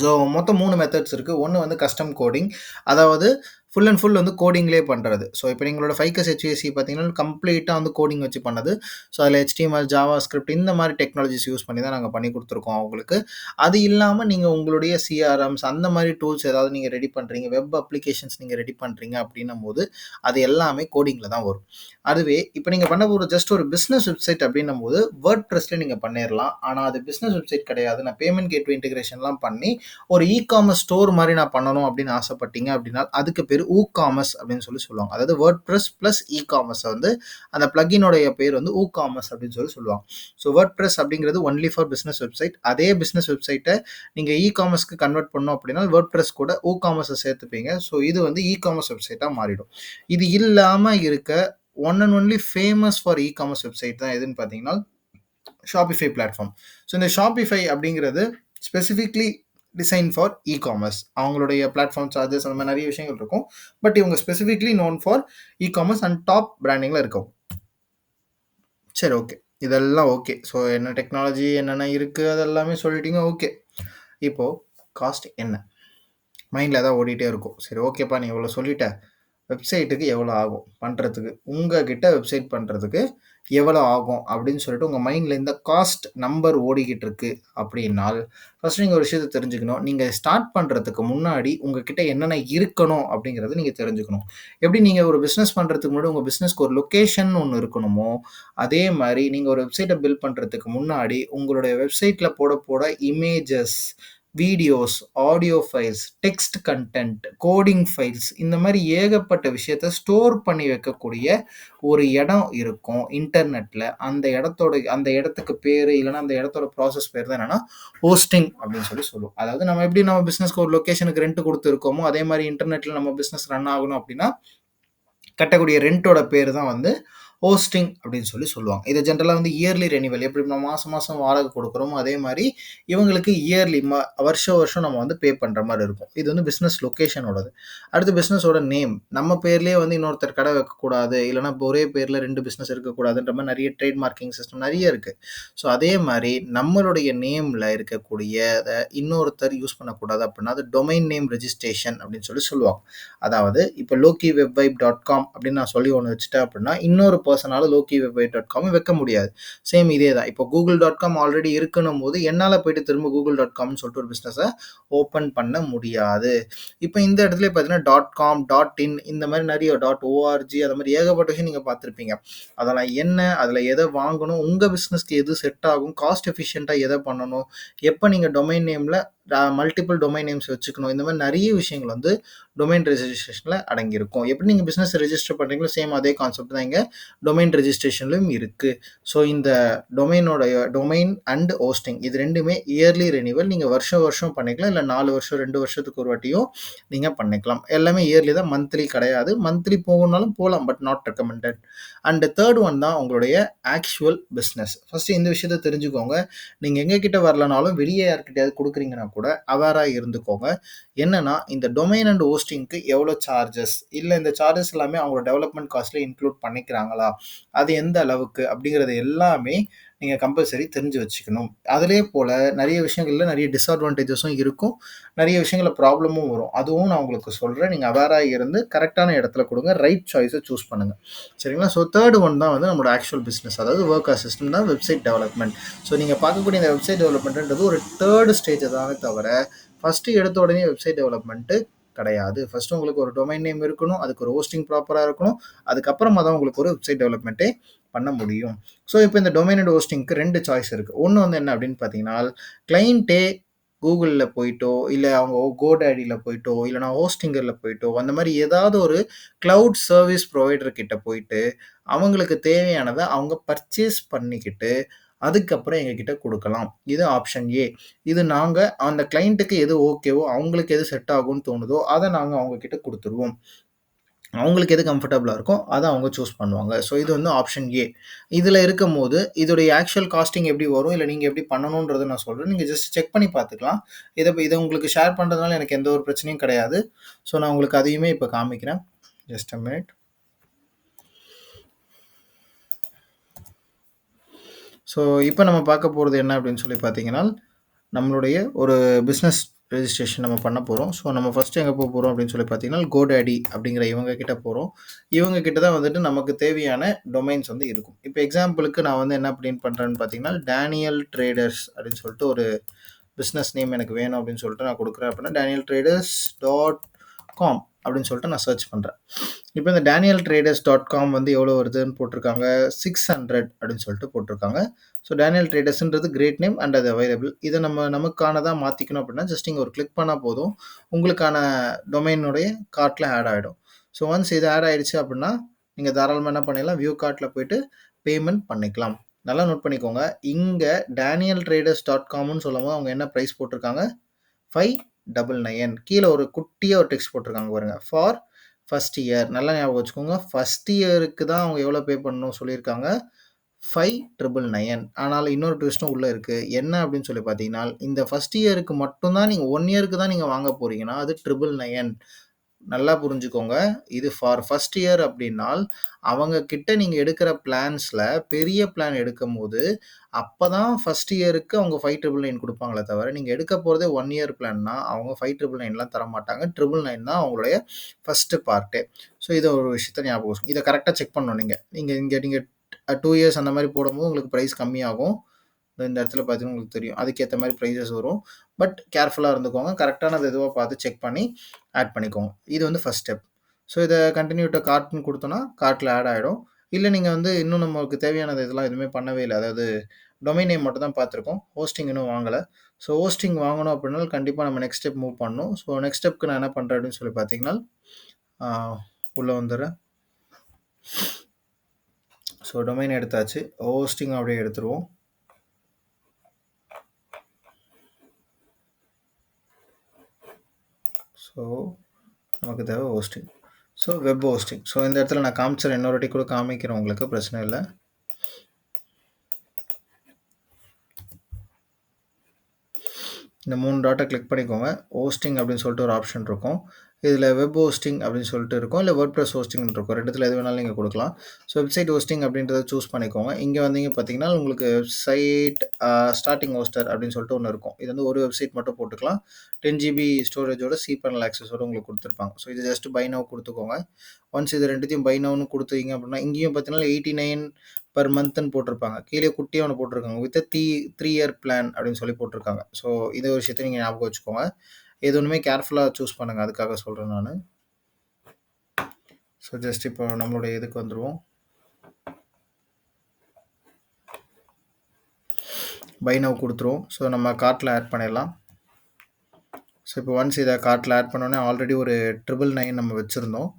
ஸோ மொத்தம் 3 மெத்தட்ஸ் இருக்கு. ஒண்ணு வந்து கஸ்டம் கோடிங். அதாவது ஃபுல் அண்ட் ஃபுல் வந்து கோடிங்லேயே பண்றது. ஸோ இப்போ எங்களோட ஃபைக்கஸ் HVAC பார்த்தீங்கன்னா, கம்ப்ளீட்டா வந்து கோடிங் வச்சு பண்ணது. ஸோ அதில HTML, JavaScript இந்த மாரி டெக்னாலஜிஸ் யூஸ் பண்ணி தான் நாங்க பண்ணி குடுத்துருக்கோம் அவங்களுக்கு. அது இல்லாம நீங்க உங்களுடைய CRMs அந்த மாரி டூல்ஸ் ஏதாவது நீங்க ரெடி பண்றீங்க, வெப் அப்ளிகேஷன்ஸ் நீங்க ரெடி பண்றீங்க அப்படின்னும்போது, அது எல்லாமே கோடிங்ல தான் வரும். அதுவே இப்ப நீங்க பண்ண போற ஜஸ்ட் ஒரு பிசினஸ் வெப்சைட் அப்படின்னும்போது, வேர்ட்பிரஸ்ல நீங்க பண்ணிறலாம். ஆனா அது பிசினஸ் வெப்சைட் கிடையாது. நான் பேமெண்ட் கேட்வே இன்டகிரேஷன்லாம் பண்ணி ஒரு காமர்ஸ் ஸ்டோர் மாரி நான் பண்ணணும் அப்படின்னு ஆசைப்பட்டீங்க அப்படின்னா, அதுக்கு பேரு காமர்ஸ் அப்படின்னு சொல்லி சொல்லுவாங்க. அதாவது வேர்ட்பிரஸ் பிளஸ் காமர்ஸ வந்து அந்த பிளக்கினோடைய பேர் வந்து காமர்ஸ் அப்படின்னு சொல்லி சொல்லுவாங்க. ஸோ வேர்ட்பிரஸ் அப்படிங்கிறது ஒன்லி ஃபார் பிசினஸ் வெப்சைட். அதே பிசினஸ் வெப்சைட்ட நீங்க காமர்ஸ்க்கு கன்வெர்ட் பண்ணணும் அப்படின்னா, வேர்ட்பிரஸ் கூட காமர்ஸ சேர்த்துப்பீங்க. ஸோ இது வந்து காமர்ஸ் வெப்சைட்டா மாறிடும். இது இல்லாம இருக்க one and only famous for commerce website தான் எதுன்னு பார்த்தீங்கன்னா, ஷாப்பிஃபை பிளாட்ஃபார்ம். ஸோ இந்த ஷாப்பிஃபை அப்படிங்கிறது ஸ்பெசிஃபிக்லி டிசைன் ஃபார் காமர்ஸ். அவங்களுடைய பிளாட்ஃபார்ம் சார்ஜஸ் அந்த மாதிரி நிறைய விஷயங்கள் இருக்கும். பட் இவங்க specifically known for commerce and top பிராண்டிங்ல இருக்கும். சரி, ஓகே. இதெல்லாம் ஓகே. ஸோ என்ன டெக்னாலஜி என்னென்ன இருக்கு அதெல்லாமே சொல்லிட்டீங்க. ஓகே. இப்போ காஸ்ட் என்ன? மைண்டில் தான் ஓடிட்டே இருக்கும். சரி, ஓகேப்பா, நீ இவ்வளோ சொல்லிட்ட. வெப்சைட்டுக்கு எவ்வளோ ஆகும் பண்ணுறதுக்கு? உங்ககிட்ட வெப்சைட் பண்ணுறதுக்கு எவ்வளோ ஆகும் அப்படின்னு சொல்லிட்டு உங்கள் மைண்டில் இந்த காஸ்ட் நம்பர் ஓடிக்கிட்டு இருக்கு அப்படின்னால், ஃபர்ஸ்ட் நீங்கள் ஒரு விஷயத்தை தெரிஞ்சுக்கணும். நீங்கள் ஸ்டார்ட் பண்ணுறதுக்கு முன்னாடி உங்ககிட்ட என்னென்ன இருக்கணும் அப்படிங்கிறத நீங்கள் தெரிஞ்சுக்கணும். எப்படி நீங்கள் ஒரு பிஸ்னஸ் பண்ணுறதுக்கு முன்னாடி உங்கள் பிஸ்னஸ்க்கு ஒரு லொக்கேஷன் ஒன்று இருக்கணுமோ, அதே மாதிரி நீங்கள் ஒரு வெப்சைட்டை பில்ட் பண்ணுறதுக்கு முன்னாடி உங்களுடைய வெப்சைட்டில் போட போட images, videos, audio files, text content, coding files இந்த மாதிரி ஏகப்பட்ட விஷயத்த ஸ்டோர் பண்ணி வைக்கக்கூடிய ஒரு இடம் இருக்கும் இன்டர்நெட்ல. அந்த இடத்துக்கு பேரு இல்லைன்னா அந்த இடத்தோட ப்ராசஸ் பேர் தான் என்னன்னா ஹோஸ்டிங் அப்படின்னு சொல்லி சொல்லுவோம். அதாவது நம்ம எப்படி நம்ம பிசினஸ்க்கு ஒரு லொகேஷனுக்கு ரெண்ட் கொடுத்துருக்கோமோ, அதே மாதிரி இன்டர்நெட்ல நம்ம பிசினஸ் ரன் ஆகணும் அப்படின்னா கட்டக்கூடிய ரெண்டோட பேர் தான் வந்து ஹோஸ்டிங் அப்படின்னு சொல்லி சொல்லுவாங்க. இதை ஜென்ரலாக வந்து இயர்லி ரெனிவல் எப்படி நம்ம மாதம் மாதம் வாடகை கொடுக்குறோமோ அதே மாதிரி இவங்களுக்கு இயர்லி வருஷம் வருஷம் நம்ம வந்து பே பண்ணுற மாதிரி இருக்கும். இது வந்து பிஸ்னஸ் லொக்கேஷனோடது. அடுத்து பிஸ்னஸோட நேம். நம்ம பேர்லேயே வந்து இன்னொருத்தர் கடை வைக்கக்கூடாது, இல்லைனா ஒரே பேரில் 2 பிஸ்னஸ் இருக்கக்கூடாதுன்ற மாதிரி நிறைய ட்ரேட் மார்க்கிங் சிஸ்டம் நிறைய இருக்குது. ஸோ அதே மாதிரி நம்மளுடைய நேமில் இருக்கக்கூடிய இன்னொருத்தர் யூஸ் பண்ணக்கூடாது அப்படின்னா அது டொமைன் நேம் ரெஜிஸ்ட்ரேஷன் அப்படின்னு சொல்லி சொல்லுவாங்க. அதாவது இப்போ lokiwebvibe.com அப்படின்னு நான் சொல்லி ஒன்று வச்சுட்டேன் அப்படின்னா இன்னொரு பர்சனால lokiwebvibe.com வைக்க முடியாது. சேம் இதே தான். இப்போ google.com ஆல்ரெடி இருக்குன்னும் போது என்னால் போயிட்டு திரும்ப google.comனு சொல்லிட்டு ஒரு பிஸ்னஸை ஓப்பன் பண்ண முடியாது. இப்போ இந்த இடத்துல பார்த்தீங்கன்னா .com, .in இந்த மாதிரி நிறைய .org அந்த மாதிரி ஏகப்பட்ட விஷயம் நீங்கள் பார்த்துருப்பீங்க. அதெல்லாம் என்ன, அதில் எதை வாங்கணும், உங்கள் பிஸ்னஸ்க்கு எது செட் ஆகும், காஸ்ட் எஃபிஷியண்ட்டாக எதை பண்ணணும், எப்போ நீங்கள் டொமைன் நேமில் மல்டிபிள் டொமைன் நேம்ஸ் வச்சுக்கணும், இந்த மாதிரி நிறைய விஷயங்கள் வந்து டொமைன் ரெஜிஸ்ட்ரேஷனில் அடங்கியிருக்கும். எப்படி நீங்கள் பிஸ்னஸ் ரெஜிஸ்டர் பண்ணுறீங்களோ சேம் அதே கான்செப்ட் தான் இங்கே டொமைன் ரெஜிஸ்ட்ரேஷன்லையும் இருக்குது. ஸோ இந்த டொமைன் அண்ட் ஹோஸ்டிங் இது ரெண்டுமே இயர்லி ரெனிவல். நீங்கள் வருஷம் வருஷம் பண்ணிக்கலாம், இல்லை 4 வருஷம் 2 வருஷத்துக்கு ஒரு வாட்டியும் நீங்கள் பண்ணிக்கலாம். எல்லாமே இயர்லி தான், மந்த்லி கிடையாது. மந்த்லி போகணுன்னாலும் போகலாம், but not recommended. And third one தான் உங்களுடைய ஆக்சுவல் பிஸ்னஸ். ஃபஸ்ட்டு இந்த விஷயத்தை தெரிஞ்சுக்கோங்க. நீங்கள் எங்ககிட்ட வரலனாலும் வெளியே யார்கிட்டயாவது கொடுக்குறீங்கன்னா கூட அவேராக இருந்துக்கோங்க. என்னன்னா இந்த டொமைன் அண்ட் ஹோஸ்டிங்க்கு எவ்வளோ சார்ஜஸ், இல்லை இந்த சார்ஜஸ் எல்லாமே அவங்களோட டெவலப்மெண்ட் காஸ்ட்டில் இன்க்ளூட் பண்ணிக்கிறாங்களா, அது எந்த அளவுக்கு அப்படிங்கிறது எல்லாமே நீங்கள் கம்பல்சரி தெரிஞ்சு வச்சுக்கணும். அதிலே போல் நிறைய விஷயங்களில் நிறைய டிஸ்அட்வான்டேஜஸும் இருக்கும், நிறைய விஷயங்கள ப்ராப்ளமும் வரும். அதுவும் நான் உங்களுக்கு சொல்கிறேன். நீங்கள் அவேராக இருந்து கரெக்டான இடத்துல கொடுங்க, ரைட் சாய்ஸை சூஸ் பண்ணுங்கள். சரிங்களா? ஸோ தேர்ட் ஒன் தான் வந்து நம்மளோட ஆக்சுவல் பிஸ்னஸ், அதாவது ஒர்க் அசிஸ்டன்ட் தான் வெப்சைட் டெவலப்மெண்ட். ஸோ நீங்கள் பார்க்கக்கூடிய இந்த வெப்சைட் டெவலப்மெண்ட்ன்றது ஒரு தேர்ட் ஸ்டேஜ் தானே தவிர ஃபஸ்ட்டு எடுத்த உடனே வெப்சைட் டெவலப்மெண்ட்டு கிடையாது. ஃபஸ்ட்டு உங்களுக்கு ஒரு டொமைன் நேம் இருக்கணும், அதுக்கு ஒரு ஹோஸ்டிங் ப்ராப்பராக இருக்கணும், அதுக்கப்புறமா தான் உங்களுக்கு ஒரு வெப்சைட் டெவலப்மெண்ட்டே பண்ண முடியும். ஸோ இப்போ இந்த டொமைன் அண்ட் ஹோஸ்டிங்க்கு 2 சாய்ஸ் இருக்குது. ஒன்று வந்து என்ன அப்படின்னு பார்த்தீங்கன்னா, கிளைண்ட்டே கூகுளில் போயிட்டோ, இல்லை அவங்க கோடாடியில் போயிட்டோ, இல்லைனா ஹோஸ்டிங்கரில் போயிட்டோ, அந்த மாதிரி ஏதாவது ஒரு க்ளவுட் சர்வீஸ் ப்ரொவைடர் கிட்ட போயிட்டு அவங்களுக்கு தேவையானதை அவங்க பர்ச்சேஸ் பண்ணிக்கிட்டு அதுக்கப்புறம் எங்ககிட்ட கொடுக்கலாம். இது ஆப்ஷன் ஏ. இது நாங்கள் அந்த கிளைண்ட்டுக்கு எது ஓகேவோ, அவங்களுக்கு எது செட் ஆகும்னு தோணுதோ அதை நாங்கள் அவங்கக்கிட்ட கொடுத்துருவோம். அவங்களுக்கு எது கம்ஃபர்டபுளாக இருக்கோ அதை அவங்க சூஸ் பண்ணுவாங்க. ஸோ இது வந்து ஆப்ஷன் ஏ. இதில் இருக்கும்போது இதோடைய ஆக்சுவல் காஸ்டிங் எப்படி வரும், இல்லை நீங்கள் எப்படி பண்ணணுன்றதை நான் சொல்கிறேன். நீங்கள் ஜஸ்ட் செக் பண்ணி பார்த்துக்கலாம். இதை உங்களுக்கு ஷேர் பண்ணுறதுனால எனக்கு எந்த ஒரு பிரச்சனையும் கிடையாது. ஸோ நான் உங்களுக்கு அதையுமே இப்போ காமிக்கிறேன். Just a minute. ஸோ இப்போ நம்ம பார்க்க போகிறது என்ன அப்படின்னு சொல்லி பார்த்தீங்கன்னா, நம்மளுடைய ஒரு பிஸ்னஸ் ரெஜிஸ்ட்ரேஷன் நம்ம பண்ண போகிறோம். ஸோ நம்ம ஃபஸ்ட்டு எங்கே போக போகிறோம் அப்படின்னு சொல்லி பார்த்தீங்கன்னா, கோடாடி அப்படிங்கிற இவங்க கிட்ட போகிறோம். இவங்க கிட்ட தான் வந்துட்டு நமக்கு தேவையான டொமைன்ஸ் வந்து இருக்கும். இப்போ எக்ஸாம்பிளுக்கு நான் வந்து என்ன அப்படின்னு பண்ணுறேன்னு பார்த்தீங்கன்னா, டேனியல் ட்ரேடர்ஸ் அப்படின்னு சொல்லிட்டு ஒரு பிஸ்னஸ் நேம் எனக்கு வேணும் அப்படின்னு சொல்லிட்டு நான் கொடுக்குறேன். அப்படின்னா danieltraders.com அப்படின்னு சொல்லிட்டு நான் சர்ச் பண்ணுறேன். இப்போ இந்த danieltraders.com வந்து எவ்வளோ வருதுன்னு போட்டிருக்காங்க, 600 அப்படின்னு சொல்லிட்டு போட்டிருக்காங்க. ஸோ டேனியல் ட்ரேடர்ஸ்ன்றது கிரேட் நேம் அண்ட் அது அவைலபிள். இதை நமக்கானதாக மாற்றிக்கணும் அப்படின்னா ஜஸ்ட் இங்கே ஒரு கிளிக் பண்ணால் போதும், உங்களுக்கான டொமைனுடைய கார்ட்டில் ஆட் ஆகிடும். ஸோ ஒன்ஸ் இது ஆட் ஆகிடுச்சு அப்படின்னா நீங்கள் தாராளமாக என்ன பண்ணிடலாம், வியூ கார்ட்டில் போயிட்டு பேமெண்ட் பண்ணிக்கலாம். நல்லா நோட் பண்ணிக்கோங்க, இங்கே danieltraders.comனு சொல்லும் போது அவங்க என்ன ப்ரைஸ் போட்டிருக்காங்க, 599. கீழே ஒரு குட்டியாக ஒரு டெக்ஸ்ட் போட்டிருக்காங்க பாருங்க, ஃபார் ஃபஸ்ட் இயர். நல்லா ஞாபகம் வச்சுக்கோங்க, ஃபஸ்ட் இயருக்கு தான் அவங்க எவ்வளோ பே பண்ணணும் சொல்லியிருக்காங்க, 5,999. ஆனால் இன்னொரு ட்விஸ்ட்டும் உள்ளே இருக்குது. என்ன அப்படின்னு சொல்லி பார்த்தீங்கன்னா, இந்த ஃபஸ்ட் இயருக்கு மட்டும்தான், நீங்கள் 1 இயருக்கு தான் நீங்கள் வாங்க போகிறீங்கன்னா அது 999. நல்லா புரிஞ்சுக்கோங்க, இது ஃபார் ஃபஸ்ட் இயர் அப்படின்னால் அவங்க கிட்ட நீங்கள் எடுக்கிற பிளான்ஸில் பெரிய பிளான் எடுக்கும் போது அப்போ தான் ஃபஸ்ட் இயருக்கு அவங்க 5,999 கொடுப்பாங்களே தவிர, நீங்கள் எடுக்க போகிறதே 1 இயர் பிளான்னா அவங்க 5,999லாம் தர மாட்டாங்க. 999 தான் அவங்களுடைய ஃபஸ்ட்டு பார்ட்டு. ஸோ இதை ஒரு விஷயத்தை ஞாபகம் வச்சுக்கோங்க. இதை கரெக்டாக செக் பண்ணணும். நீங்கள் 2 இயர்ஸ் அந்த மாதிரி போடும்போது உங்களுக்கு ப்ரைஸ் கம்மியாகும். இந்த இடத்துல பார்த்தீங்கன்னா உங்களுக்கு தெரியும், அதுக்கேற்ற மாதிரி ப்ரைஸஸ் வரும். பட் கேர்ஃபுல்லாக இருந்துக்கோங்க, கரெக்டானது எதுவாக பார்த்து செக் பண்ணி ஆட் பண்ணிக்கோங்க. இது வந்து ஃபஸ்ட் ஸ்டெப். ஸோ இதை கண்டினியூ டு கார்ட்னு கொடுத்தோன்னா கார்ட்டில் ஆட் ஆகிடும். இல்லை நீங்கள் வந்து இன்னும் நமக்கு தேவையானது இதெல்லாம் எதுவுமே பண்ணவே இல்லை, அதாவது டொமைன் நேம் மட்டும் தான் பார்த்துருக்கோம், ஹோஸ்டிங் இன்னும் வாங்கலை. ஸோ ஹோஸ்டிங் வாங்கணும் அப்படின்னாலும் கண்டிப்பாக நம்ம நெக்ஸ்ட் ஸ்டெப் மூவ் பண்ணணும். ஸோ நெக்ஸ்ட் ஸ்டெப்க்கு நான் என்ன பண்ணுறேன் அப்படின்னு சொல்லி பார்த்தீங்கன்னா, உள்ளே வந்துடுறேன். ஸோ டொமைன் எடுத்தாச்சு, ஹோஸ்டிங் அப்படியே எடுத்துருவோம். ஸோ நமக்கு தேவை hosting. So web hosting. So இந்த இடத்துல நான் காமிச்சிடறேன், இன்னொரு வாட்டி கூட காமிக்கிறேன், உங்களுக்கு பிரச்சனை இல்லை. இந்த 3 டாட்டை கிளிக் பண்ணிக்கோங்க. ஹோஸ்டிங் அப்படின்னு சொல்லிட்டு ஒரு ஆப்ஷன் இருக்கும். இதில் வெப் ஹோஸ்டிங் அப்படின்னு சொல்லிட்டு இருக்கும், இல்லை வேர்ட்பிரஸ் ஹோஸ்டிங் இருக்கும். ரெண்டுத்தில் எது வேணாலும் நீங்கள் கொடுக்கலாம். ஸோ வெப்சைட் ஹோஸ்டிங் அப்படின்றத சூஸ் பண்ணிக்கோங்க. இங்கே வந்தீங்க பார்த்தீங்கன்னா உங்களுக்கு வெப்சைட் ஸ்டார்டிங் ஹோஸ்டர் அப்படின்னு சொல்லிட்டு ஒன்று இருக்கும். இது வந்து ஒரு வெப்சைட் மட்டும் போட்டுக்கலாம். 10 GB ஸ்டோரேஜோட cPanel ஆக்சஸோடு உங்களுக்கு கொடுத்துருப்பாங்க. ஸோ இது ஜஸ்ட் பை நவ் கொடுத்துக்கோங்க. ஒன்ஸ் இது ரெண்டுத்தையும் பை நவ்னு கொடுத்தீங்க அப்படின்னா இங்கேயும் பார்த்தீங்கன்னா 89 பர் மந்த்னு போட்டிருப்பாங்க. கீழே குட்டியாக ஒன்று போட்டிருக்காங்க, வித் 3 இயர் பிளான் அப்படின்னு சொல்லி போட்டிருக்காங்க. ஸோ இது ஒரு விஷயத்தை நீங்கள் ஞாபகம் வச்சுக்கோங்க. எது ஒன்றுமே கேர்ஃபுல்லாக சூஸ் பண்ணுங்கள், அதுக்காக சொல்கிறேன் நான். ஸோ ஜஸ்ட் இப்போ நம்மளுடைய இதுக்கு வந்துடுவோம். பை நவ் கொடுத்துருவோம். ஸோ நம்ம கார்ட்டில் ஆட் பண்ணிடலாம். ஸோ இப்போ ஒன்ஸ் இதை கார்ட்டில் ஆட் பண்ணோன்னே ஆல்ரெடி ஒரு 999 நம்ம வச்சுருந்தோம்.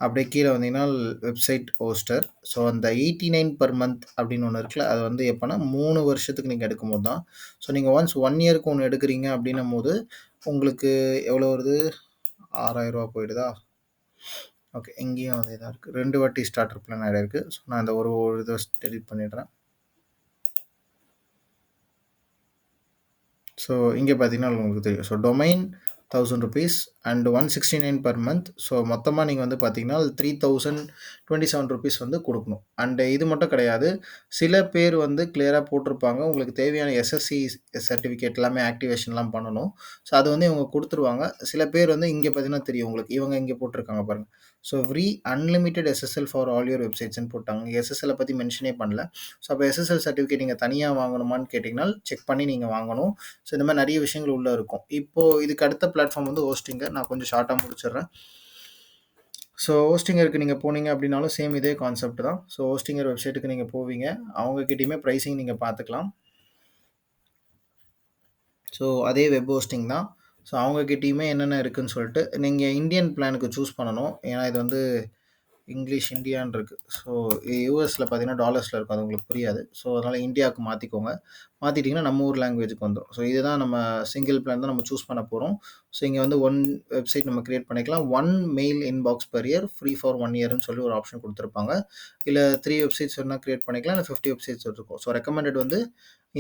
அப்படியே கீழே வந்தீங்கன்னா வெப்சைட் ஹோஸ்டர். ஸோ அந்த 89 பர் மந்த் அப்படின்னு ஒன்று இருக்குல்ல, அது வந்து எப்போனா 3 வருஷத்துக்கு நீங்கள் எடுக்கும்போது தான். ஸோ நீங்கள் ஒன்ஸ் 1 இயருக்கு ஒன்று எடுக்கிறீங்க அப்படின்னும் போது உங்களுக்கு எவ்வளோ வருது, 6,000 ரூபா போயிடுதா? ஓகே, இங்கேயும் அதே தான் இருக்குது. 2 வாட்டி ஸ்டார்டர் பிளான் ஆட் இருக்குது. ஸோ நான் இந்த ஒரு இதை டெலிட் பண்ணிடுறேன். ஸோ இங்கே பார்த்தீங்கன்னா உங்களுக்கு தெரியும். So domain ₹1000 and 169 per month. So மொத்தமா நீங்க வந்து பார்த்தீங்கன்னா, ₹3027 வந்து குடுக்கணும். அண்ட் இது மட்டும் கிடையாது. சில பேர் வந்து கிளியரா போட்டிருப்பாங்க. உங்களுக்கு தேவையான எஸ்எஸ்சி சர்டிஃபிகேட் எல்லாமே ஆக்டிவேஷன்லாம் பண்ணணும். ஸோ அது வந்து இவங்க குடுத்துருவாங்க. சில பேர் வந்து இங்க பார்த்தீங்கன்னா தெரியும் உங்களுக்கு. இவங்க இங்க போட்டிருக்காங்க பாருங்க. So free unlimited SSL for all your வெப்சைட்ஸ்ன்னு போட்டாங்க. எஸ்எஸ்எல்ல பத்தி மென்ஷனே பண்ணல. ஸோ அப்போ எஸ்எஸ்எல் சர்டிஃபிகேட் நீங்க தனியா வாங்கணுமான்னு கேட்டீங்கன்னா, செக் பண்ணி நீங்க வாங்கணும். ஸோ இந்த மாதிரி நிறைய விஷயங்கள் உள்ள இருக்கும். இப்போ இதுக்கு அடுத்த பிளாட்ஃபார்ம் வந்து ஹோஸ்டிங்கர். நான் கொஞ்சம் ஷார்ட்டாக முடிச்சிடுறேன். ஸோ ஹோஸ்டிங்கருக்கு நீங்கள் போனீங்க அப்படின்னாலும் சேம் இதே கான்செப்ட் தான். ஸோ ஹோஸ்டிங்கர் வெப்சைட்டுக்கு நீங்கள் போவீங்க. அவங்கக்கிட்டையுமே ப்ரைஸிங் நீங்கள் பார்த்துக்கலாம். ஸோ அதே வெப் ஹோஸ்டிங் தான். ஸோ அவங்கக்கிட்டேயுமே என்னென்ன இருக்குதுன்னு சொல்லிட்டு நீங்கள் இந்தியன் பிளானுக்கு சூஸ் பண்ணணும். ஏன்னா இது வந்து இங்கிலீஷ் இந்தியான்னு இருக்குது. ஸோ யூஎஸில் பார்த்தீங்கன்னா டாலர்ஸில் இருக்கும். அது உங்களுக்கு புரியாது. ஸோ அதனால் இந்தியாவுக்கு மாற்றிக்கோங்க. மாற்றிட்டிங்கன்னா நம்ம ஊர் லாங்குவேஜுக்கு வந்துடும். ஸோ இதுதான் நம்ம சிங்கிள் பிளான் தான் நம்ம சூஸ் பண்ண போகிறோம். ஸோ இங்கே வந்து ஒன் வெப்சைட் நம்ம கிரியேட் பண்ணிக்கலாம். One mail inbox per year free for 1 இயர்னு சொல்லி ஒரு ஆப்ஷன் கொடுத்துருப்பாங்க. இல்லை 3 வெப்சைட்ஸ் வேணால் கிரியேட் பண்ணிக்கலாம். இல்லை 50 வெப்சைட்ஸ் இருக்கும். ஸோ ரெக்கமெண்டட் வந்து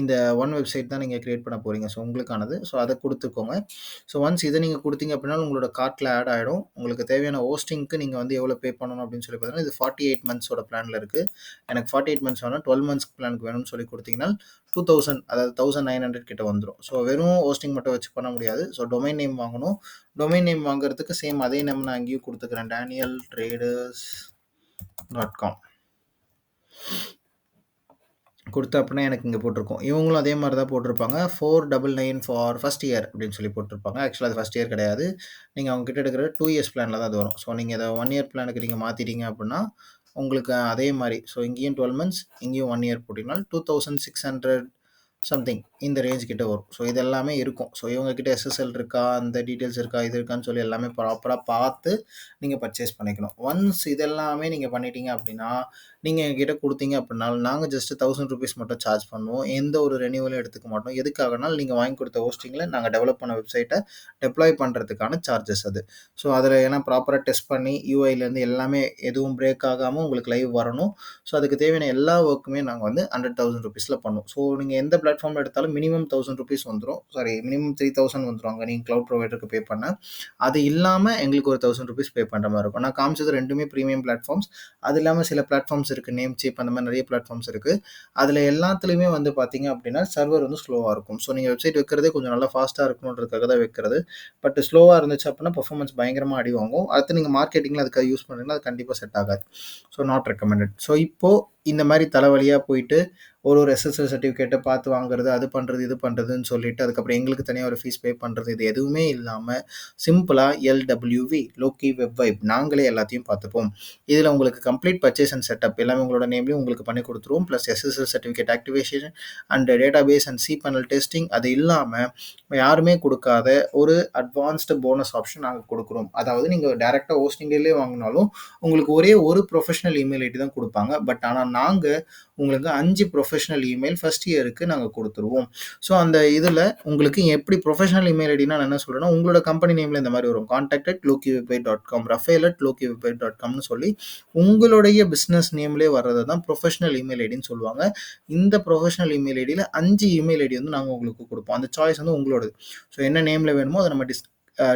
இந்த ஒன் வெப்சைட் தான் நீங்கள் கிரியேட் பண்ண போகிறீங்க. ஸோ உங்களுக்கானது. ஸோ அதை கொடுத்துக்கோங்க. ஸோ ஒன்ஸ் இதை நீங்கள் கொடுத்தீங்க அப்படின்னா உங்களோட கார்ட்டில் ஆட் ஆகிடும். உங்களுக்கு தேவையான ஹோஸ்டிங்க்கு நீங்கள் வந்து எவ்வளோ பே பண்ணணும் அப்படின்னு சொல்லி பார்த்தீங்கன்னா, இது 48 மந்த்ஸோட பிளானில் இருக்குது. எனக்கு 48 மந்த்ஸ் வேணும், 12 மந்த்ஸ் பிளானுக்கு வேணும்னு சொல்லி கொடுத்தீங்கன்னா 2000 அதாவது 1900 கிட்ட வந்துடும். ஸோ வெறும் ஹோஸ்டிங் மட்டும் வச்சு பண்ண முடியாது. ஸோ டொமைன் நேம் வாங்கணும். டொமைன் நேம் வாங்குறதுக்கு சேம் அதே நேம் நான் அங்கேயும் கொடுத்துக்கிறேன். danieltraders.com கொடுத்த அப்படின்னா எனக்கு இங்கே போட்டிருக்கோம். இவங்களும் அதே மாதிரி தான் போட்டிருப்பாங்க. 499 ஃபார் ஃபர்ஸ்ட் இயர் அப்படின்னு சொல்லி போட்டிருப்பாங்க. ஆக்சுவலாக அது ஃபர்ஸ்ட் இயர் கிடையாது. நீங்கள் அவங்க கிட்ட எடுக்கிற 2 இயர்ஸ் பிளானில் தான் அது வரும். ஸோ நீங்கள் அதை 1 இயர் பிளானுக்கு நீங்கள் மாற்றிட்டீங்க அப்படின்னா உங்களுக்கு அதே மாதிரி ஸோ இங்கேயும் 12 மந்த்ஸ் இங்கேயும் 1 இயர் போட்டிங்கன்னா 2600 சம்திங் இந்த ரேஞ்ச் கிட்ட வரும். ஸோ இது எல்லாமே இருக்கும். ஸோ இவங்ககிட்ட எஸ்எஸ்எல் இருக்கா, அந்த டீட்டெயில்ஸ் இருக்கா, இது இருக்கான்னு சொல்லி எல்லாமே ப்ராப்பராக பார்த்து நீங்கள் பர்ச்சேஸ் பண்ணிக்கணும். ஒன்ஸ் இதெல்லாமே நீங்கள் பண்ணிட்டீங்க அப்படின்னா நீங்கள் எங்ககிட்ட கொடுத்தீங்க அப்படின்னாலும் நாங்கள் ஜஸ்ட் ₹1000 மட்டும் சார்ஜ் பண்ணுவோம். எந்த ஒரு ரெனியூவலும் எடுத்துக்க மாட்டோம். எதுக்காகனாலும் நீங்கள் வாங்கி கொடுத்த ஹோஸ்டிங்கில் நாங்கள் டெவலப் பண்ண வெப்சைட்டை டெப்ளாய் பண்ணுறதுக்கான சார்ஜஸ் அது. ஸோ அதில் ஏன்னா ப்ராப்பராக டெஸ்ட் பண்ணி யூஐலேருந்து எல்லாமே எதுவும் பிரேக் ஆகாமல் உங்களுக்கு லைவ் வரணும். ஸோ அதுக்கு தேவையான எல்லா ஒர்க்குமே நாங்கள் வந்து ₹100,000 பண்ணுவோம். ஸோ நீங்கள் எந்த பிளாட்ஃபார்ம் எடுத்தாலும் மினிமம் ₹1000 வந்துடும். சாரி மினிமம் 3000 வந்துடும் அங்கே நீங்கள் க்ளவுட் ப்ரொவைடருக்கு பே பண்ண. அது இல்லாமல் எங்களுக்கு ஒரு ₹1000 பே பண்ணுற மாதிரி இருக்கும். நான் காமிச்சது ரெண்டுமே ப்ரீமியம் பிளாட்ஃபார்ம்ஸ். அது இல்லாமல் சில பிளாட்ஃபார்ம்ஸ் இருக்குது, நேம் சீப் அந்த மாதிரி நிறைய பிளாட்ஃபார்ம்ஸ் இருக்குது. அதில் எல்லாத்துலேயுமே வந்து பார்த்தீங்க அப்படின்னா சர்வர் வந்து ஸ்லோவாக இருக்கும். ஸோ நீங்கள் வெப்சைட் வைக்கிறதே கொஞ்சம் நல்லா ஃபாஸ்ட்டாக இருக்கணுன்றதுக்காக தான் வைக்கிறது. பட் ஸ்லோவாக இருந்துச்சு அப்படின்னா பர்ஃபார்மன்ஸ் பயங்கரமாக அடி வாங்கும். அடுத்து நீங்கள் மார்க்கெட்டிங்கில் அதுக்காக யூஸ் பண்ணுறீங்கன்னா அது கண்டிப்பாக செட் ஆகாது. So not recommended. ஸோ இப்போது இந்த மாதிரி தலைவலியாக போயிட்டு ஒரு எஸ்எஸ்எல் சர்டிஃபிகேட்டை பார்த்து வாங்குறது, அது பண்ணுறது, இது பண்ணுறதுன்னு சொல்லிட்டு அதுக்கப்புறம் எங்களுக்கு தனியாக ஒரு ஃபீஸ் பே பண்ணுறது, இது எதுவுமே இல்லாமல் சிம்பிளாக எல்டபிள்யூவி லோக்கி வெப் வைப் நாங்களே எல்லாத்தையும் பார்த்துப்போம். இதில் உங்களுக்கு கம்ப்ளீட் பர்ச்சேஸ் அண்ட் செட்டப் எல்லாமே உங்களோட நேம்லேயும் உங்களுக்கு பண்ணி கொடுத்துருவோம். Plus SSL certificate activation and database and cPanel testing. அது இல்லாமல் யாருமே கொடுக்காத ஒரு அட்வான்ஸ்டு போனஸ் ஆப்ஷன் நாங்கள் கொடுக்குறோம். அதாவது நீங்கள் டேரெக்டாக ஹோஸ்டிங்கிலே வாங்கினாலும் உங்களுக்கு ஒரே ஒரு ப்ரொஃபஷனல் இமெயில் ஐடி தான் கொடுப்பாங்க. பட் ஆனால் நாங்கள் உங்களுக்கு 5 ப்ரொஃபஷனல் இமெயில் ஃபர்ஸ்ட் இயருக்கு நாங்கள் கொடுத்துருவோம். ஸோ அந்த இதில் உங்களுக்கு எப்படி ப்ரொஃபஷனல் இமெயில் ஐடினா நான் என்ன சொல்கிறேன்னா உங்களோட கம்பெனி நேமில் இந்த மாதிரி வரும். contact@lokiwebsite.com rafael@lokiwebsite.comனு சொல்லி உங்களுடைய பிஸ்னஸ் நேம்லேயே வர்றது தான் ப்ரொஃபஷனல் இமெயில் ஐடின்னு சொல்லுவாங்க. இந்த ப்ரொஃபஷனல் இமெயில் ஐடியில் 5 இமெயில் ஐடி வந்து நாங்கள் உங்களுக்கு கொடுப்போம். அந்த சாய்ஸ் வந்து உங்களோடது. ஸோ என்ன நேமில் வேணுமோ அதை நம்ம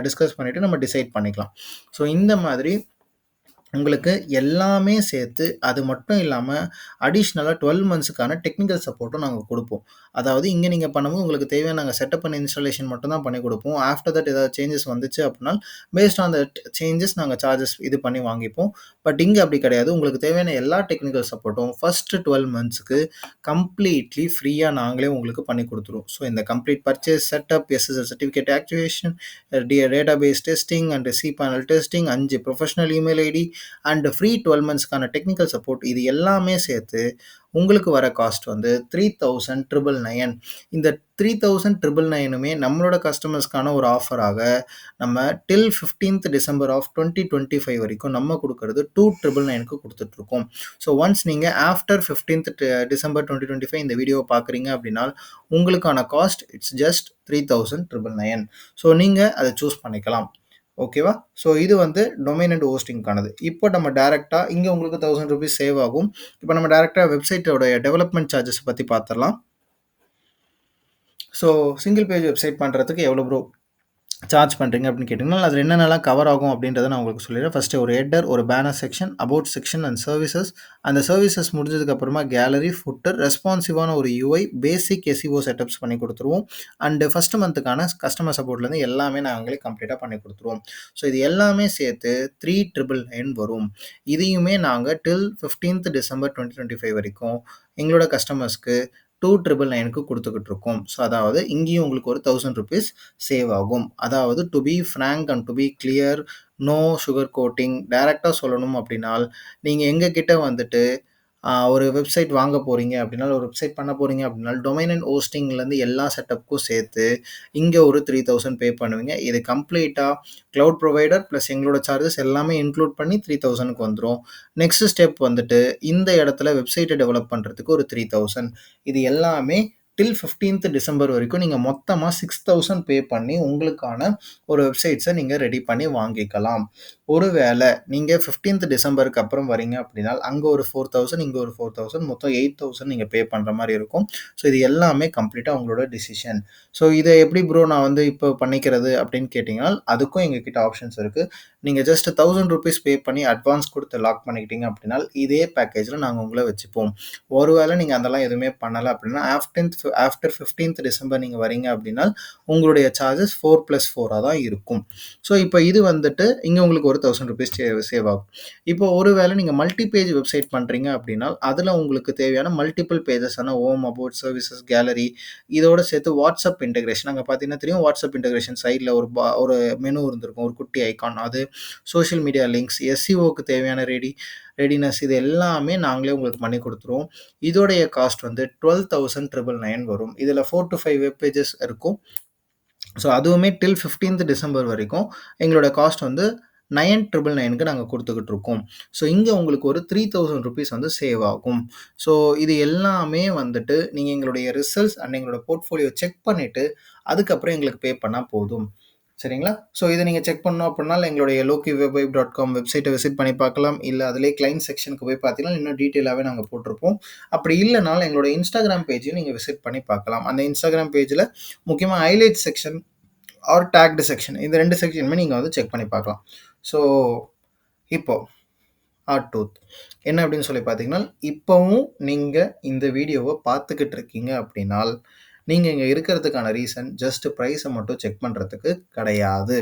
டிஸ்கஸ் பண்ணிவிட்டு நம்ம டிசைட் பண்ணிக்கலாம். ஸோ இந்த மாதிரி உங்களுக்கு எல்லாமே சேர்த்து அது மட்டும் இல்லாமல் அடிஷ்னலாக 12 மந்த்ஸுக்கான டெக்னிக்கல் சப்போர்ட்டும் நாங்கள் கொடுப்போம். அதாவது இங்கே நீங்கள் பண்ணும்போது உங்களுக்கு தேவையான நாங்கள் செட்டப் பண்ணி இன்ஸ்டாலேஷன் மட்டும் தான் பண்ணி கொடுப்போம். ஆஃப்டர் தட் ஏதாவது சேஞ்சஸ் வந்துச்சு அப்படின்னா பேஸ்ட் ஆன் தட் சேஞ்சஸ் நாங்கள் சார்ஜஸ் இது பண்ணி வாங்கிப்போம். பட் இங்கே அப்படி கிடையாது. உங்களுக்கு தேவையான எல்லா டெக்னிக்கல் சப்போர்ட்டும் ஃபஸ்ட்டு 12 மந்த்ஸுக்கு கம்ப்ளீட்லி ஃப்ரீயாக நாங்களே உங்களுக்கு பண்ணி கொடுத்துருவோம். ஸோ இந்த complete purchase setup, SSL certificate activation, database testing and cPanel testing, 5 professional email ID and free 12 மந்த்ஸ்க்கான டெக்னிக்கல் சப்போர்ட், இது எல்லாமே சேர்த்து உங்களுக்கு வர காஸ்ட் வந்து 3,999. இந்த 3,999மே நம்மளோட கஸ்டமர்ஸ்க்கான ஒரு ஆஃபராக நம்ம டில் 15th December of 2025 வரைக்கும் நம்ம கொடுக்கறது 2,999க்கு கொடுத்துட்ருக்கோம். ஸோ ஒன்ஸ் நீங்கள் ஆஃப்டர் 15th December 2025 இந்த வீடியோவை பார்க்குறீங்க அப்படின்னா உங்களுக்கான காஸ்ட் இட்ஸ் ஜஸ்ட் 3,999. ஸோ நீங்கள் அதை சூஸ் பண்ணிக்கலாம். ஓகேவா? ஸோ இது வந்து டொமைன் அண்ட் ஹோஸ்டிங்கானது. இப்போ நம்ம டேரெக்டாக இங்கே உங்களுக்கு ₹1,000 சேவ் ஆகும். இப்போ நம்ம டேரெக்டாக வெப்சைட்டோடைய டெவலப்மெண்ட் சார்ஜஸ் பற்றி பார்த்துடலாம். ஸோ சிங்கிள் பேஜ் வெப்சைட் பண்ணுறதுக்கு எவ்வளோ ப்ரோ சார்ஜ் பண்ணுறீங்க அப்படின்னு கேட்டிங்கன்னா, அதில் என்னென்னலாம் கவர் ஆகும் அப்படின்றத நான் உங்களுக்கு சொல்லிடுறேன். ஃபஸ்ட்டு ஒரு ஹெட்டர், ஒரு banner section, about section and services. அந்த சர்வீசஸ் முடிஞ்சதுக்கப்புறமா கேலரி, ஃபுட்டர், ரெஸ்பான்சிவான ஒரு யூஐ, பேசிக் எஸ்இஓ செட்டப்ஸ் பண்ணி கொடுத்துருவோம். அண்டு ஃபஸ்ட் மந்த்துக்கான கஸ்டமர் சப்போர்ட்லேருந்து எல்லாமே நாங்களே கம்ப்ளீட்டாக பண்ணி கொடுத்துருவோம். ஸோ இது எல்லாமே சேர்த்து 3999 வரும். இதையுமே நாங்கள் டில் 15th December 2025 வரைக்கும் எங்களோட கஸ்டமர்ஸ்க்கு 2999க்கு கொடுத்துக்கிட்டு இருக்கோம். ஸோ அதாவது இங்கேயும் உங்களுக்கு ஒரு ₹1000 சேவ் ஆகும். அதாவது to be frank and to be clear, no sugar coating. டைரக்ட்டா சொல்லணும் அப்படின்னால், நீங்க எங்ககிட்ட வந்துட்டு ஒரு வெப்சைட் வாங்க போறீங்க அப்படின்னா, ஒரு வெப்சைட் பண்ண போறீங்க அப்படின்னா, டொமைன் அண்ட் ஹோஸ்டிங்லேருந்து எல்லா செட்டப்க்கும் சேர்த்து இங்க ஒரு 3000 பே பண்ணுவீங்க. இது கம்ப்ளீட்டா கிளவுட் ப்ரொவைடர் பிளஸ் எங்களோட சார்ஜஸ் எல்லாமே இன்க்ளூட் பண்ணி 3000க்கு வந்துரும். நெக்ஸ்ட் ஸ்டெப் வந்துட்டு இந்த இடத்துல வெப்சைட்ட டெவலப் பண்றதுக்கு ஒரு 3000. இது எல்லாமே டில் 15th December வரைக்கும் நீங்க மொத்தமா 6000 பே பண்ணி உங்களுக்கான ஒரு வெப்சைட்ஸ நீங்க ரெடி பண்ணி வாங்கிக்கலாம். ஒருவேளை நீங்க 15th Decemberக்கு அப்புறம் வரீங்க அப்படின்னா, அங்க ஒரு 4000, இங்க ஒரு 4000, மொத்தம் 8000 நீங்க பே பண்ற மாரி இருக்கும். ஸோ இது எல்லாமே கம்ப்ளீட்டா உங்களோட டிசிஷன். ஸோ இத எப்படி ப்ரோ நான் வந்து இப்போ பண்ணிக்கிறது அப்படின்னு கேட்டீங்கன்னா, அதுக்கும் எங்ககிட்ட ஆப்ஷன்ஸ் இருக்கு. நீங்க ஜஸ்ட் ₹1000 பே பண்ணி அட்வான்ஸ் குடுத்து லாக் பண்ணிக்கிட்டீங்க அப்படின்னா, இதே பேக்கேஜ்ல நாங்க உங்கள வச்சுப்போம். ஒருவேளை நீங்க அதெல்லாம் எதுவுமே பண்ணல அப்படின்னா, ஆஃப்டர் 15th December நீங்க வரீங்க அப்படின்னா, உங்களுடைய சார்ஜஸ் 4+4 தான் இருக்கும். ஸோ இப்போ இது வந்துட்டு இங்க உங்களுக்கு ஒரு ₹1000 சேவ் ஆகும். இப்போ ஒருவேளை நீங்க மல்டி பேஜ் வெப்சைட் பண்றீங்க அப்படின்னா, அதுல உங்களுக்கு தேவையான மல்டிபிள் பேஜஸான ஹோம், அபவுட், சர்வீசஸ், கேலரி இதோட சேர்த்து வாட்ஸ்அப் இன்டகிரேஷன் அங்க பார்த்தீங்கன்னா தெரியும். வாட்ஸ்அப் இன்டகிரேஷன் சைட்ல ஒரு மெனு இருந்திருக்கும். ஒரு குட்டி ஐகான் அது. சோசியல் மீடியா லிங்க்ஸ், எஸ்இஓக்கு தேவையான ரெடினஸ் இது எல்லாமே நாங்களே உங்களுக்கு பண்ணி குடுத்துருவோம். இதோடைய காஸ்ட் வந்து 12,999 வரும். இதுல 4 to 5 வெப் பேஜஸ் இருக்கும். ஸோ அதுவுமே டில் 15th December வரைக்கும் எங்களோட காஸ்ட் வந்து 9,999க்கு நாங்க குடுத்துக்கிட்டு இருக்கோம். ஸோ இங்க உங்களுக்கு ஒரு ₹3000 வந்து சேவ் ஆகும். ஸோ இது எல்லாமே வந்துட்டு நீங்க எங்களுடைய ரிசல்ட்ஸ் அண்ட் எங்களோட போர்ட்ஃபோலியோ செக் பண்ணிட்டு, அதுக்கப்புறம் எங்களுக்கு பே பண்ணா போதும். சரிங்களா? ஸோ இத நீங்க செக் பண்ணணும் அப்படின்னா, எங்களுடைய lokiwebvibe.com வெப்சைட்ட விசிட் பண்ணி பார்க்கலாம். இல்ல அதிலேயே கிளையன்ட் செக்ஷனுக்கு போய் பார்த்தீங்கன்னா, இன்னும் டீட்டெயிலாவே நாங்க போட்டிருப்போம். அப்படி இல்லனாலும் எங்களோட Instagram பேஜையும் நீங்க விசிட் பண்ணி பார்க்கலாம். அந்த Instagram பேஜ்ல முக்கியமா highlight section or tagged section இந்த 2 செக்ஷனுமே நீங்க வந்து செக் பண்ணி பார்க்கலாம். ஸோ இப்போ ட்ரூத் என்ன அப்படின்னு சொல்லி பார்த்தீங்கன்னா, இப்பவும் நீங்க இந்த வீடியோவ பார்த்துக்கிட்டு இருக்கீங்க அப்படின்னால், நீங்க இங்க இருக்கிறதுக்கான ரீசன் ஜஸ்ட் பிரைஸ மட்டும் செக் பண்றதுக்கு கிடையாது.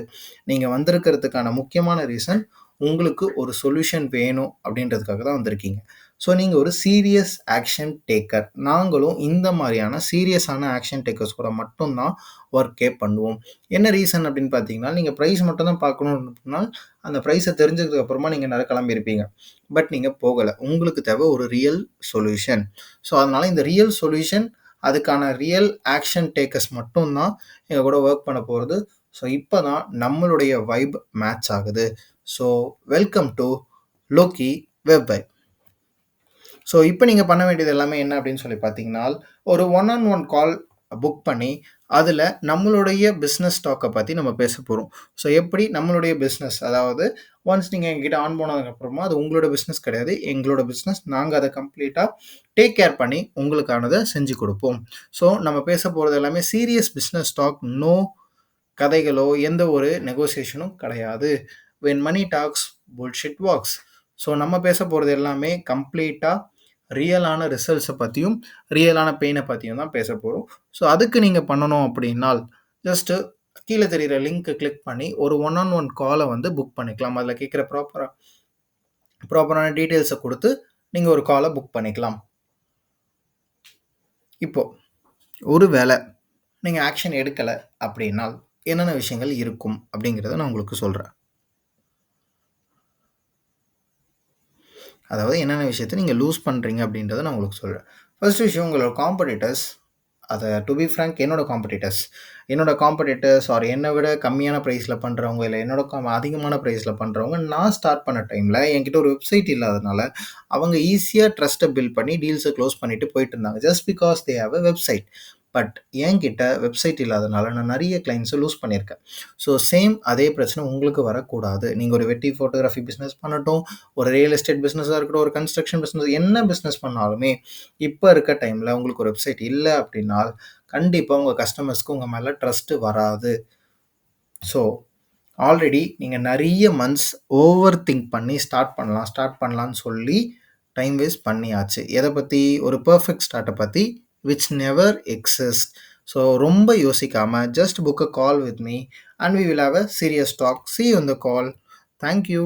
நீங்க வந்திருக்கிறதுக்கான முக்கியமான ரீசன் உங்களுக்கு ஒரு சொல்யூஷன் வேணும் அப்படின்றதுக்காக தான் வந்திருக்கீங்க. ஸோ நீங்க ஒரு சீரியஸ் ஆக்ஷன் டேக்கர். நாங்களும் இந்த மாரியான சீரியஸான ஆக்ஷன் டேக்கர்ஸ் கூட மட்டும் தான் ஒர்க்கே பண்ணுவோம். என்ன ரீசன் அப்படின்னு பார்த்தீங்கன்னா, நீங்க பிரைஸ் மட்டும் தான் பார்க்கணும் அப்படின்னா, அந்த பிரைஸ தெரிஞ்சதுக்கு அப்புறமா நீங்க கிளம்பியிருப்பீங்க. பட் நீங்க போகல. உங்களுக்கு தேவை ஒரு ரியல் சொல்யூஷன். ஸோ அதனால இந்த ரியல் சொல்யூஷன் அதுக்கான ரியல் ஆக்ஷன் டேக்கர்ஸ் மட்டும் தான் எங்க கூட ஒர்க் பண்ண போறது. ஸோ இப்ப தான் நம்மளுடைய வைப் மேட்ச் ஆகுது. So welcome to Loki web vibe. So இப்போ நீங்க பண்ண வேண்டியது எல்லாமே என்ன அப்படின்னு சொல்லி பார்த்தீங்கன்னா, ஒரு one on one call book பண்ணி, அதில நம்மளுடைய பிசினஸ் டாக்க பத்தி நம்ம பேச போறோம். ஸோ எப்படி நம்மளுடைய பிசினஸ் அதாவது ஒன்ஸ் நீங்க எங்ககிட்ட ஆன் போனதுக்கு அப்புறமா அது உங்களோட பிசினஸ் கிடையாது. எங்களோட பிசினஸ். நாங்க அத கம்ப்ளீட்டா டேக் கேர் பண்ணி உங்களுக்கானத செஞ்சு குடுப்போம். ஸோ நம்ம பேச போறது எல்லாமே சீரியஸ் பிசினஸ் டாக். நோ கதைகளோ, எந்த ஒரு நெகோசியேஷனும் கிடையாது. When money talks bullshit walks. So நம்ம பேச போறது எல்லாமே கம்ப்ளீட்டா ரியலான ரிசல்ட்ஸ பத்தியும், ரியலான பெயின பத்தியும் தான் பேச போறோம். ஸோ அதுக்கு நீங்க பண்ணணும் அப்படின்னால், ஜஸ்ட் கீழ தெரியிற லிங்க்க கிளிக் பண்ணி ஒரு ஒன் ஆன் ஒன் கால வந்து புக் பண்ணிக்கலாம். அதில கேட்கிற ப்ராப்பரான டீட்டெயில்ஸ குடுத்து நீங்க ஒரு கால புக் பண்ணிக்கலாம். இப்போ ஒரு வேள நீங்க ஆக்ஷன் எடுக்கல அப்படின்னால், என்னென்ன விஷயங்கள் இருக்கும் அப்படிங்கிறத நான் உங்களுக்கு சொல்றேன். அதாவது என்னென்ன விஷயத்த நீங்க லூஸ் பண்றீங்க அப்படின்றத நான் உங்களுக்கு சொல்றேன். ஃபர்ஸ்ட் விஷயம் உங்களோட காம்படிட்டர்ஸ். அத டூ பி ஃபிராங்க் என்னோட காம்படிட்டர்ஸ் ஆர் என்ன விட கம்மியான பிரைஸ்ல பண்றவங்க, இல்ல என்னோட அதிகமான பிரைஸ்ல பண்றவங்க, நான் ஸ்டார்ட் பண்ண டைம்ல என்கிட்ட ஒரு வெப்சைட் இல்லாதனால, அவங்க ஈஸியா ட்ரஸ்ட்ட பில்ட் பண்ணி டீல்ஸ க்ளோஸ் பண்ணிட்டு போயிட்டு இருந்தாங்க. Just because they have a website. But என்கிட்ட வெப்சைட் இல்லாதனால நான் நிறைய கிளைண்ட்ஸை லூஸ் பண்ணியிருக்கேன். ஸோ சேம் அதே பிரச்சனை உங்களுக்கு வரக்கூடாது. நீங்கள் ஒரு வெட்டி ஃபோட்டோகிராஃபி பிஸ்னஸ் பண்ணட்டும், ஒரு ரியல் எஸ்டேட் பிஸ்னஸாக இருக்கட்டும், ஒரு கன்ஸ்ட்ரக்ஷன் பிஸ்னஸ், என்ன பிஸ்னஸ் பண்ணாலுமே இப்போ இருக்க டைமில் உங்களுக்கு ஒரு வெப்சைட் இல்லை அப்படின்னா கண்டிப்பாக உங்கள் கஸ்டமர்ஸ்க்கு உங்கள் மேலே ட்ரஸ்ட்டு வராது. ஸோ ஆல்ரெடி நீங்கள் நிறைய மந்த்ஸ் ஓவர் திங்க் பண்ணி ஸ்டார்ட் பண்ணலான்னு சொல்லி டைம் வேஸ்ட் பண்ணியாச்சு. எதை பற்றி? ஒரு பர்ஃபெக்ட் ஸ்டார்ட்டை பற்றி, விச் நெவர் எக்ஸிஸ்ட். ஸோ ரொம்ப யோசிக்காமல் just book a call with me and we will have a serious talk. See you in the call. Thank you.